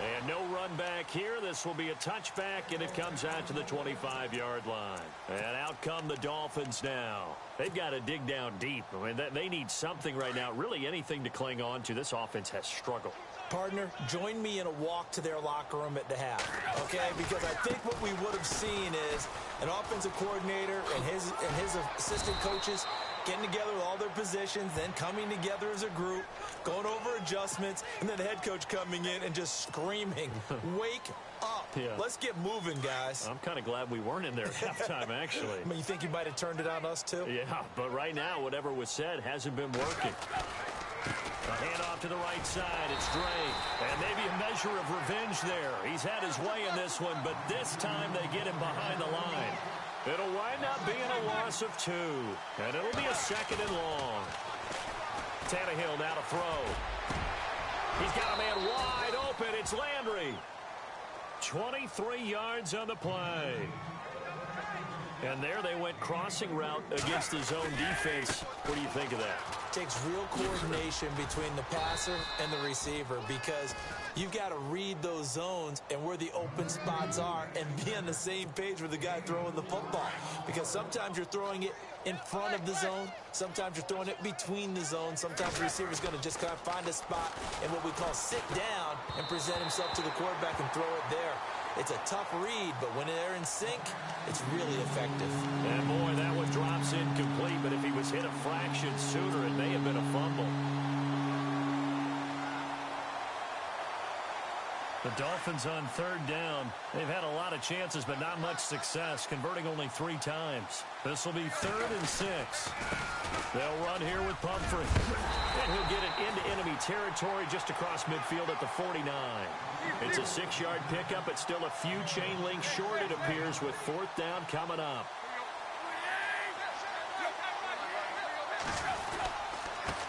And no run back here. This will be a touchback, and it comes out to the 25-yard line. And out come the Dolphins now. They've got to dig down deep. I mean, they need something right now, really anything to cling on to. This offense has struggled. Partner, join me in a walk to their locker room at the half, okay? Because I think what we would have seen is an offensive coordinator and his assistant coaches getting together with all their positions, then coming together as a group, going over adjustments, and then the head coach coming in and just screaming, wake up. Yeah. Let's get moving, guys. I'm kind of glad we weren't in there at halftime, actually. I mean, you think you might have turned it on us, too? Yeah, but right now, whatever was said hasn't been working. A handoff to the right side. It's Drake. And maybe a measure of revenge there. He's had his way in this one, but this time they get him behind the line. It'll wind up being a loss of 2. And it'll be a second and long. Tannehill now to throw. He's got a man wide open. It's Landry. 23 yards on the play. And there they went crossing route against the zone defense. What do you think of that? Takes real coordination between the passer and the receiver because you've got to read those zones and where the open spots are and be on the same page with the guy throwing the football. Because sometimes you're throwing it in front of the zone. Sometimes you're throwing it between the zones. Sometimes the receiver's going to just kind of find a spot and what we call sit down and present himself to the quarterback and throw it there. It's a tough read, but when they're in sync, it's really effective. And boy, that one drops incomplete, but if he was hit a fraction sooner, it may have been a fumble. The Dolphins on third down. They've had a lot of chances, but not much success, converting only 3 times. This will be 3rd and 6. They'll run here with Pumphrey. And he'll get it into enemy territory just across midfield at the 49. It's a 6-yard pickup. It's still a few chain links short, it appears, with 4th down coming up.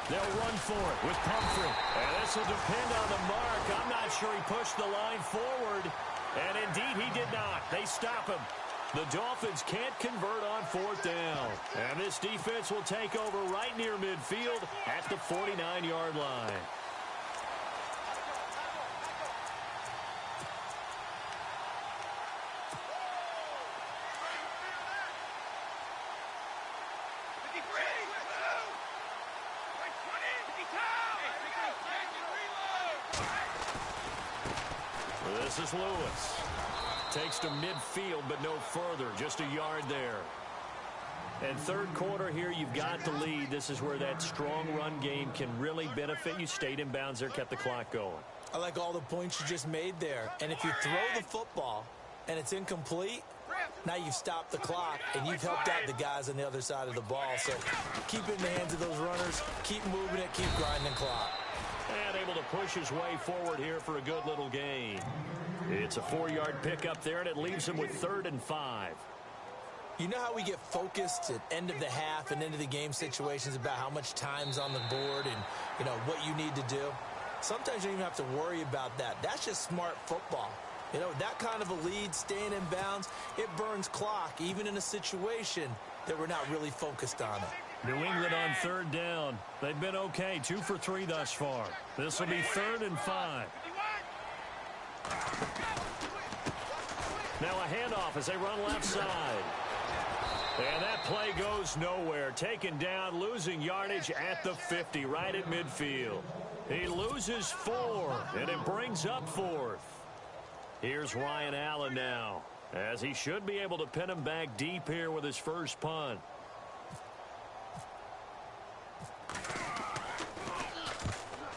They'll run for it with Pumphrey. And this will depend on the mark. I'm not sure he pushed the line forward. And indeed, he did not. They stop him. The Dolphins can't convert on 4th down. And this defense will take over right near midfield at the 49-yard line. This is Lewis. Takes to midfield, but no further. Just a yard there. And third quarter here, you've got the lead. This is where that strong run game can really benefit you. Stayed in bounds there, kept the clock going. I like all the points you just made there. And if you throw the football and it's incomplete, now you've stopped the clock and you've helped out the guys on the other side of the ball. So keep it in the hands of those runners. Keep moving it. Keep grinding clock. And able to push his way forward here for a good little gain. It's a 4-yard pickup there, and it leaves him with 3rd and 5. You know how we get focused at end of the half and into the game situations about how much time's on the board and, you know, what you need to do? Sometimes you don't even have to worry about that. That's just smart football. You know, that kind of a lead, staying in bounds, it burns clock, even in a situation that we're not really focused on it. New England on 3rd down. They've been okay, 2 for 3 thus far. This will be 3rd and 5. Now a handoff as they run left side. And that play goes nowhere. Taken down, losing yardage at the 50, right at midfield. He loses 4, and it brings up 4th. Here's Ryan Allen now, as he should be able to pin him back deep here with his first punt.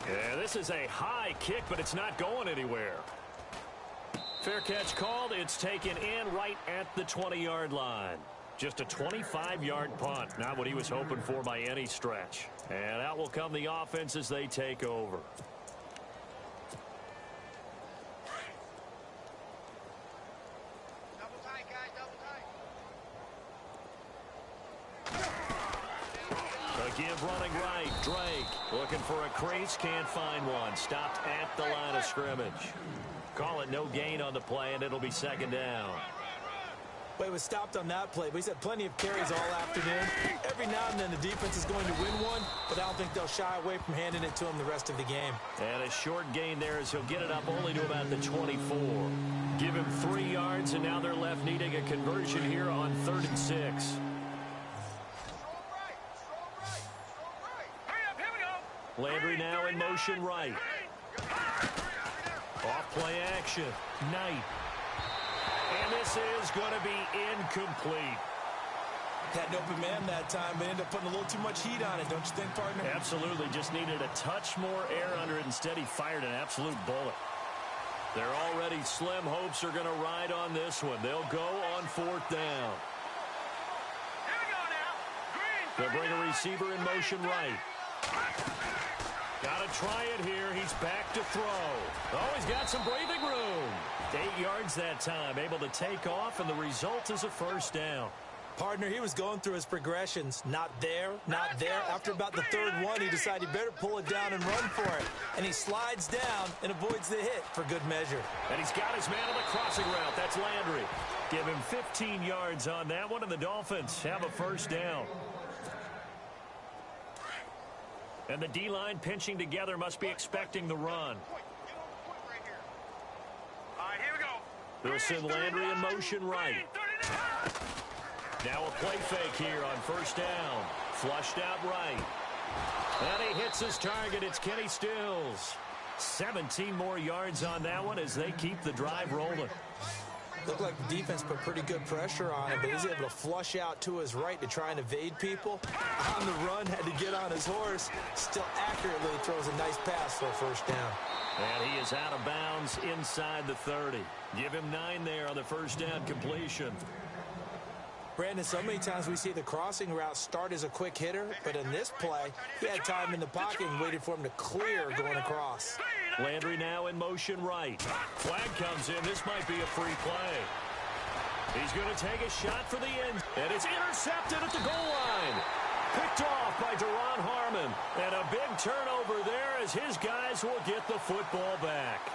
Yeah, this is a high kick, but it's not going anywhere. Fair catch called. It's taken in right at the 20-yard line. Just a 25-yard punt. Not what he was hoping for by any stretch. And out will come the offense as they take over. Double tight, guys, double tight. Again, running right. Drake looking for a crease. Can't find one. Stopped at the line of scrimmage. Call it no gain on the play, and it'll be 2nd down. Well, he was stopped on that play, but he's had plenty of carries all afternoon. Every now and then the defense is going to win one, but I don't think they'll shy away from handing it to him the rest of the game. And a short gain there as he'll get it up only to about the 24. Give him 3 yards, and now they're left needing a conversion here on 3rd and 6. Landry now in motion right. Off play action. Knight. And this is going to be incomplete. Had an open man that time, but ended up putting a little too much heat on it, don't you think, partner? Absolutely. Just needed a touch more air under it. Instead, he fired an absolute bullet. Their already slim hopes are going to ride on this one. They'll go on 4th down. They'll bring a receiver in motion right. Got to try it here. He's back to throw. Oh, he's got some breathing room. 8 yards that time. Able to take off, and the result is a 1st down. Partner, he was going through his progressions. Not there, not there. After about the 3rd one, he decided he better pull it down and run for it. And he slides down and avoids the hit for good measure. And he's got his man on the crossing route. That's Landry. Give him 15 yards on that one, and the Dolphins have a 1st down. And the D-line pinching together, must be expecting the run. All right, here we go. They'll send Landry in motion right. Now a play fake here on 1st down. Flushed out right. And he hits his target. It's Kenny Stills. 17 more yards on that one as they keep the drive rolling. Looked like the defense put pretty good pressure on him, but he's able to flush out to his right to try and evade people. On the run, had to get on his horse. Still accurately throws a nice pass for a 1st down. And he is out of bounds inside the 30. Give him 9 there on the first down completion. Brandon, so many times we see the crossing route start as a quick hitter, but in this play, he had time in the pocket and waited for him to clear going across. Landry now in motion right. Flag comes in. This might be a free play. He's going to take a shot for the end, and it's intercepted at the goal line. Picked off by Deron Harmon, and a big turnover there as his guys will get the football back.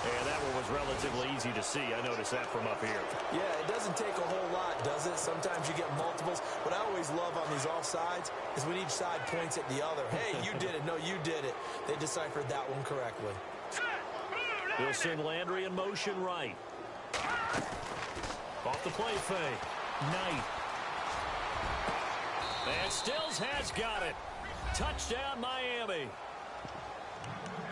And that one was relatively easy to see. I noticed that from up here. Yeah, it doesn't take a whole lot, does it? Sometimes you get multiples. What I always love on these offsides is when each side points at the other. Hey, you did it. No, you did it. They deciphered that one correctly. They'll send Landry in motion right. Off the play fake. Knight. And Stills has got it. Touchdown, Miami.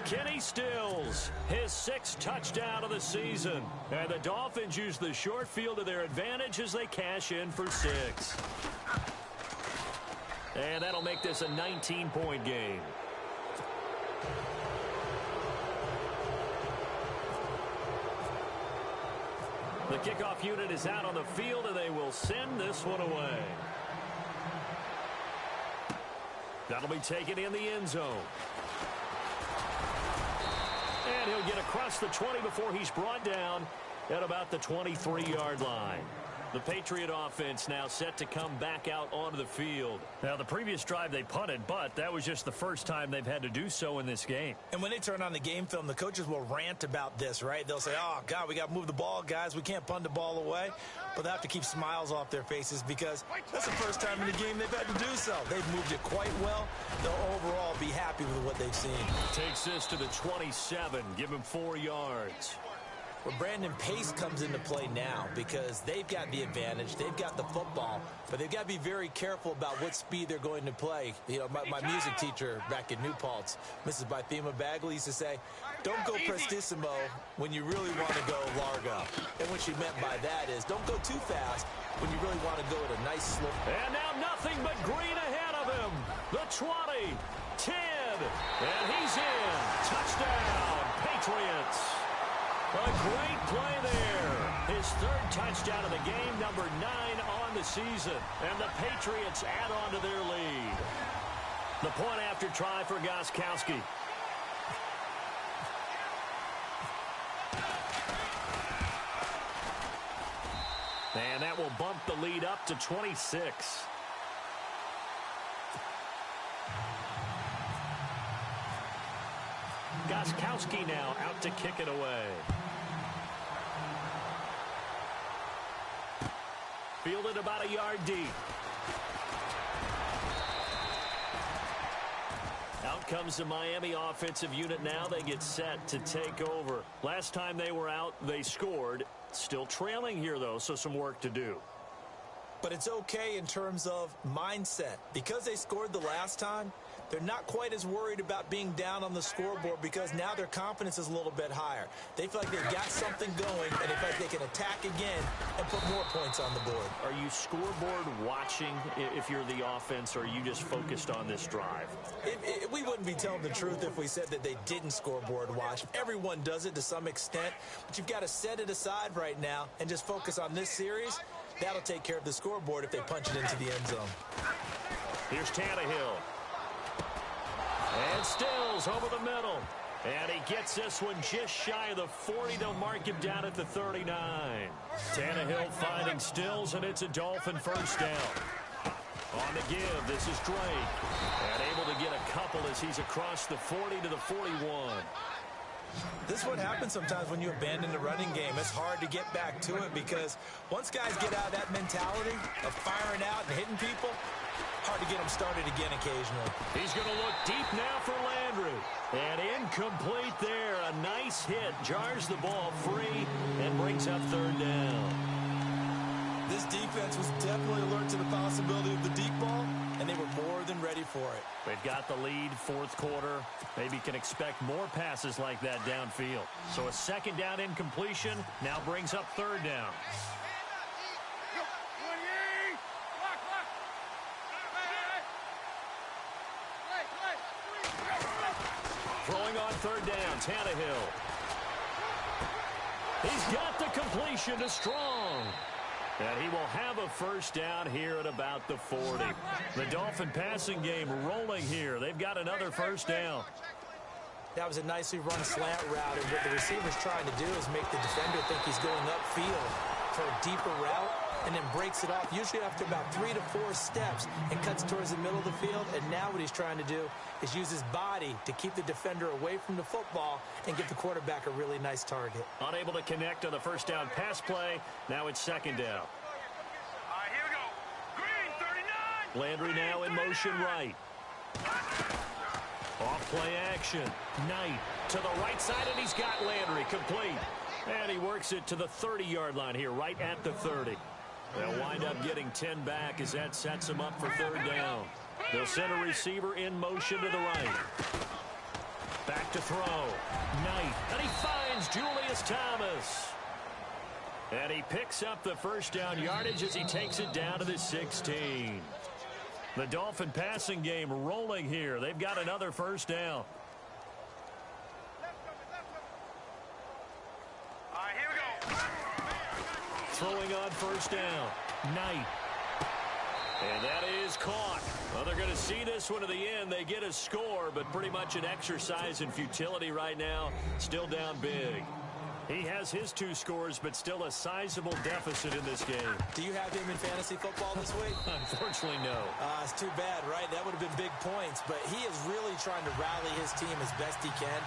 Kenny Stills, his 6th touchdown of the season. And the Dolphins use the short field to their advantage as they cash in for 6. And that'll make this a 19-point game. The kickoff unit is out on the field, and they will send this one away. That'll be taken in the end zone. And he'll get across the 20 before he's brought down at about the 23-yard line. The Patriot offense now set to come back out onto the field. Now, the previous drive they punted, but that was just the first time they've had to do so in this game. And when they turn on the game film, the coaches will rant about this, right? They'll say, oh, God, we got to move the ball, guys. We can't punt the ball away. But they have to keep smiles off their faces because that's the first time in the game they've had to do so. They've moved it quite well. They'll overall be happy with what they've seen. Takes this to the 27. Give him 4 yards. Well, Brandon, pace comes into play now because they've got the advantage. They've got the football, but they've got to be very careful about what speed they're going to play. You know, my music teacher back in New Paltz, Mrs. Bythema Bagley, used to say, don't go prestissimo when you really want to go largo. And what she meant by that is don't go too fast when you really want to go at a nice slope. And now nothing but green ahead of him. The 20, 10, and he's in. Touchdown, Patriots. A great play there. His 3rd touchdown of the game, number 9 on the season. And the Patriots add on to their lead. The point after try for Gostkowski. And that will bump the lead up to 26. Gostkowski now out to kick it away. Fielded about a yard deep. Out comes the Miami offensive unit now. They get set to take over. Last time they were out, they scored. Still trailing here, though, so some work to do. But it's okay in terms of mindset. Because they scored the last time, they're not quite as worried about being down on the scoreboard because now their confidence is a little bit higher. They feel like they've got something going, and they feel like they can attack again and put more points on the board. Are you scoreboard watching if you're the offense, or are you just focused on this drive? We wouldn't be telling the truth if we said that they didn't scoreboard watch. Everyone does it to some extent, but you've got to set it aside right now and just focus on this series. That'll take care of the scoreboard if they punch it into the end zone. Here's Tannehill. And Stills over the middle. And he gets this one just shy of the 40. They'll mark him down at the 39. Tannehill finding Stills, and it's a Dolphin first down. On the give, this is Drake. And able to get a couple as he's across the 40 to the 41. This is what happens sometimes when you abandon the running game. It's hard to get back to it because once guys get out of that mentality of firing out and hitting people, hard to get them started again occasionally. He's going to look deep now for Landry. And incomplete there. A nice hit. Jars the ball free and brings up 3rd down. This defense was definitely alert to the possibility of the deep ball, and they were more than ready for it. They've got the lead, 4th quarter. Maybe can expect more passes like that downfield. So a 2nd down incompletion now brings up 3rd down. Throwing on third down. Tannehill. He's got the completion to Strong. And he will have a first down here at about the 40. The Dolphin passing game rolling here. They've got another first down. That was a nicely run slant route, and what the receiver's trying to do is make the defender think he's going upfield for a deeper route, and then breaks it off, usually after about 3 to 4 steps, and cuts towards the middle of the field. And now what he's trying to do is use his body to keep the defender away from the football and give the quarterback a really nice target. Unable to connect on the first down pass play. Now it's second down. All right, here we go. Green 39. Landry now in motion right. Off play action. Knight to the right side, and he's got Landry complete. And he works it to the 30-yard line here, right at the 30. They'll wind up getting 10 back as that sets them up for third down. They'll send a receiver in motion to the right. Back to throw. Knight, and he finds Julius Thomas. And he picks up the first down yardage as he takes it down to the 16. The Dolphin passing game rolling here. They've got another first down. All right, here we go. Throwing on first down. Knight. And that is caught. Well, they're going to see this one to the end. They get a score, but pretty much an exercise in futility right now. Still down big. He has his 2 scores, but still a sizable deficit in this game. Do you have him in fantasy football this week? Unfortunately, no. It's too bad, right? That would have been big points, but he is really trying to rally his team as best he can.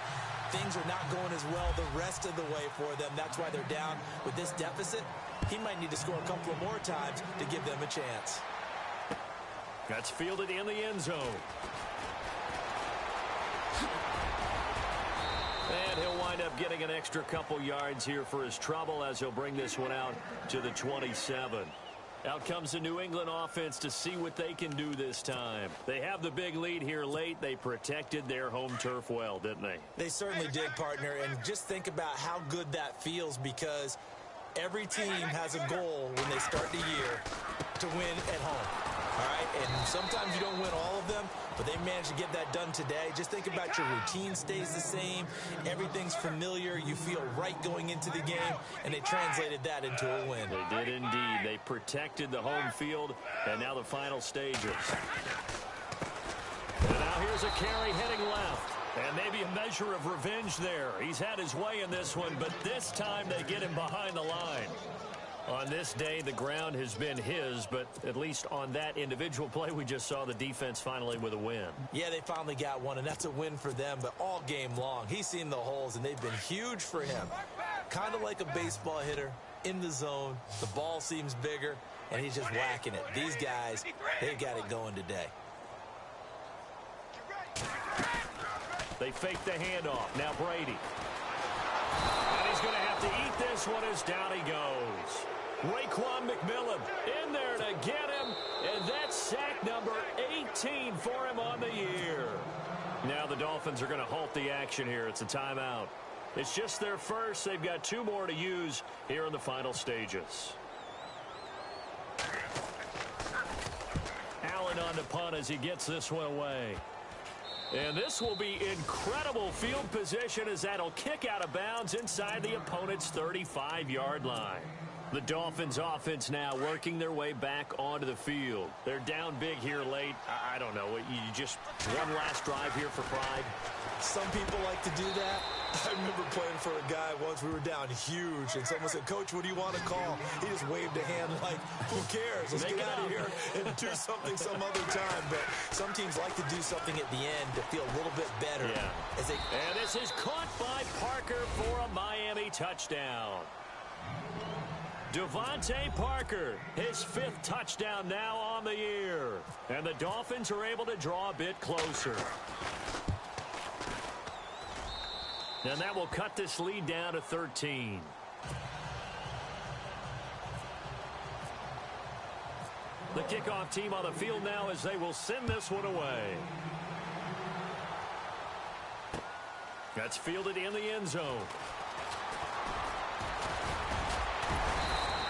Things are not going as well the rest of the way for them. That's why they're down with this deficit. He might need to score a couple of more times to give them a chance. That's fielded in the end zone. And he'll wind up getting an extra couple yards here for his trouble as he'll bring this one out to the 27. Out comes the New England offense to see what they can do this time. They have the big lead here late. They protected their home turf well, didn't they? They certainly did, partner. And just think about how good that feels, because every team has a goal when they start the year to win at home. All right, and sometimes you don't win all of them, but they managed to get that done today. Just think about your routine stays the same. Everything's familiar. You feel right going into the game, and they translated that into a win. They did indeed. They protected the home field, and now the final stages. And now here's a carry heading left. And maybe a measure of revenge there. He's had his way in this one, but this time they get him behind the line. On this day, the ground has been his, but at least on that individual play, we just saw the defense finally with a win. Yeah, they finally got one, and that's a win for them, but all game long, he's seen the holes, and they've been huge for him. Kind of like a baseball hitter in the zone. The ball seems bigger, and he's just whacking it. These guys, they've got it going today. They fake the handoff. Now Brady. And he's going to have to eat this one as down he goes. Raekwon McMillan in there to get him, and that's sack number 18 for him on the year. Now the Dolphins are going to halt the action here. It's a timeout. It's just their first. They've got 2 more to use here in the final stages. Allen on the punt as he gets this one away. And this will be incredible field position as that'll kick out of bounds inside the opponent's 35-yard line. The Dolphins offense now working their way back onto the field. They're down big here late. I don't know. You just one last drive here for pride. Some people like to do that. I remember playing for a guy once. We were down huge, and someone said, "Coach, what do you want to call?" He just waved a hand like, "Who cares? Let's get out of here and do something some other time." But some teams like to do something at the end to feel a little bit better. Yeah. And this is caught by Parker for a Miami touchdown. Devontae Parker, his 5th touchdown now on the year. And the Dolphins are able to draw a bit closer. And that will cut this lead down to 13. The kickoff team on the field now as they will send this one away. That's fielded in the end zone.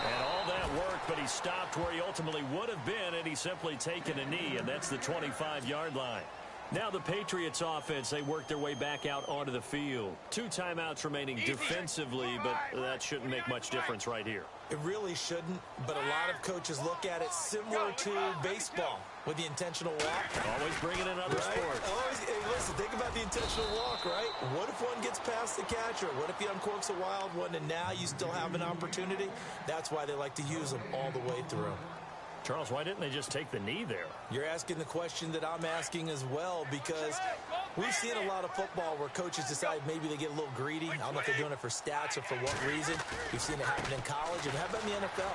And all that work, but he stopped where he ultimately would have been, and he's simply taken a knee, and that's the 25-yard line. Now the Patriots offense, they work their way back out onto the field. 2 timeouts remaining defensively, but that shouldn't make much difference right here. It really shouldn't, but a lot of coaches look at it similar to baseball with the intentional walk. Always bringing in other sports. Hey, listen, think about the intentional walk, right? What if one gets past the catcher? What if he uncorks a wild one and now you still have an opportunity? That's why they like to use them all the way through. Charles, why didn't they just take the knee there? You're asking the question that I'm asking as well, because we've seen a lot of football where coaches decide maybe they get a little greedy. I don't know if they're doing it for stats or for what reason. We've seen it happen in college, and how about in the NFL?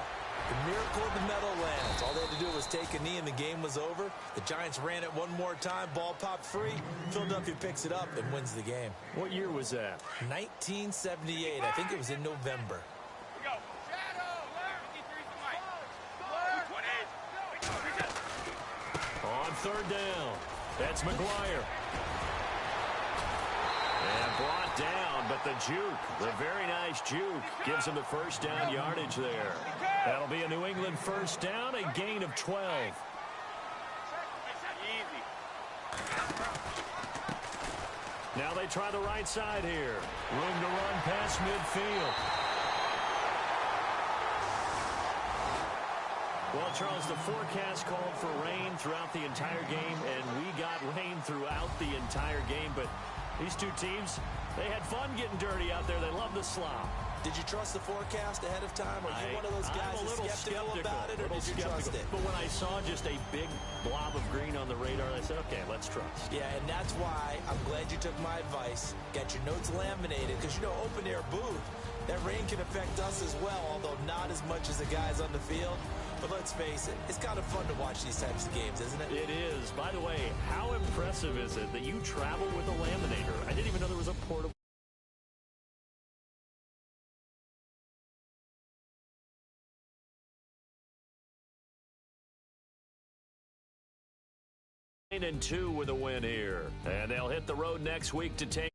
The miracle of the Meadowlands. All they had to do was take a knee, and the game was over. The Giants ran it one more time. Ball popped free. Philadelphia picks it up and wins the game. What year was that? 1978. I think it was in November. On 3rd down, that's McGuire. And brought down, but the juke, the very nice juke, gives him the 1st down yardage there. That'll be a New England 1st down, a gain of 12. Now they try the right side here. Room to run past midfield. Well, Charles, the forecast called for rain throughout the entire game, and we got rain throughout the entire game. But these two teams, they had fun getting dirty out there. They love the slop. Did you trust the forecast ahead of time? Are you one of those guys I'm a little skeptical about it, or did you trust it? But when I saw just a big blob of green on the radar, I said, okay, let's trust. Yeah, and that's why I'm glad you took my advice. Got your notes laminated, because, you know, open-air booth, that rain can affect us as well, although not as much as the guys on the field. But let's face it, it's kind of fun to watch these types of games, isn't it? It is. By the way, how impressive is it that you travel with a laminator? I didn't even know there was a portable. And 2 with a win here. And they'll hit the road next week to take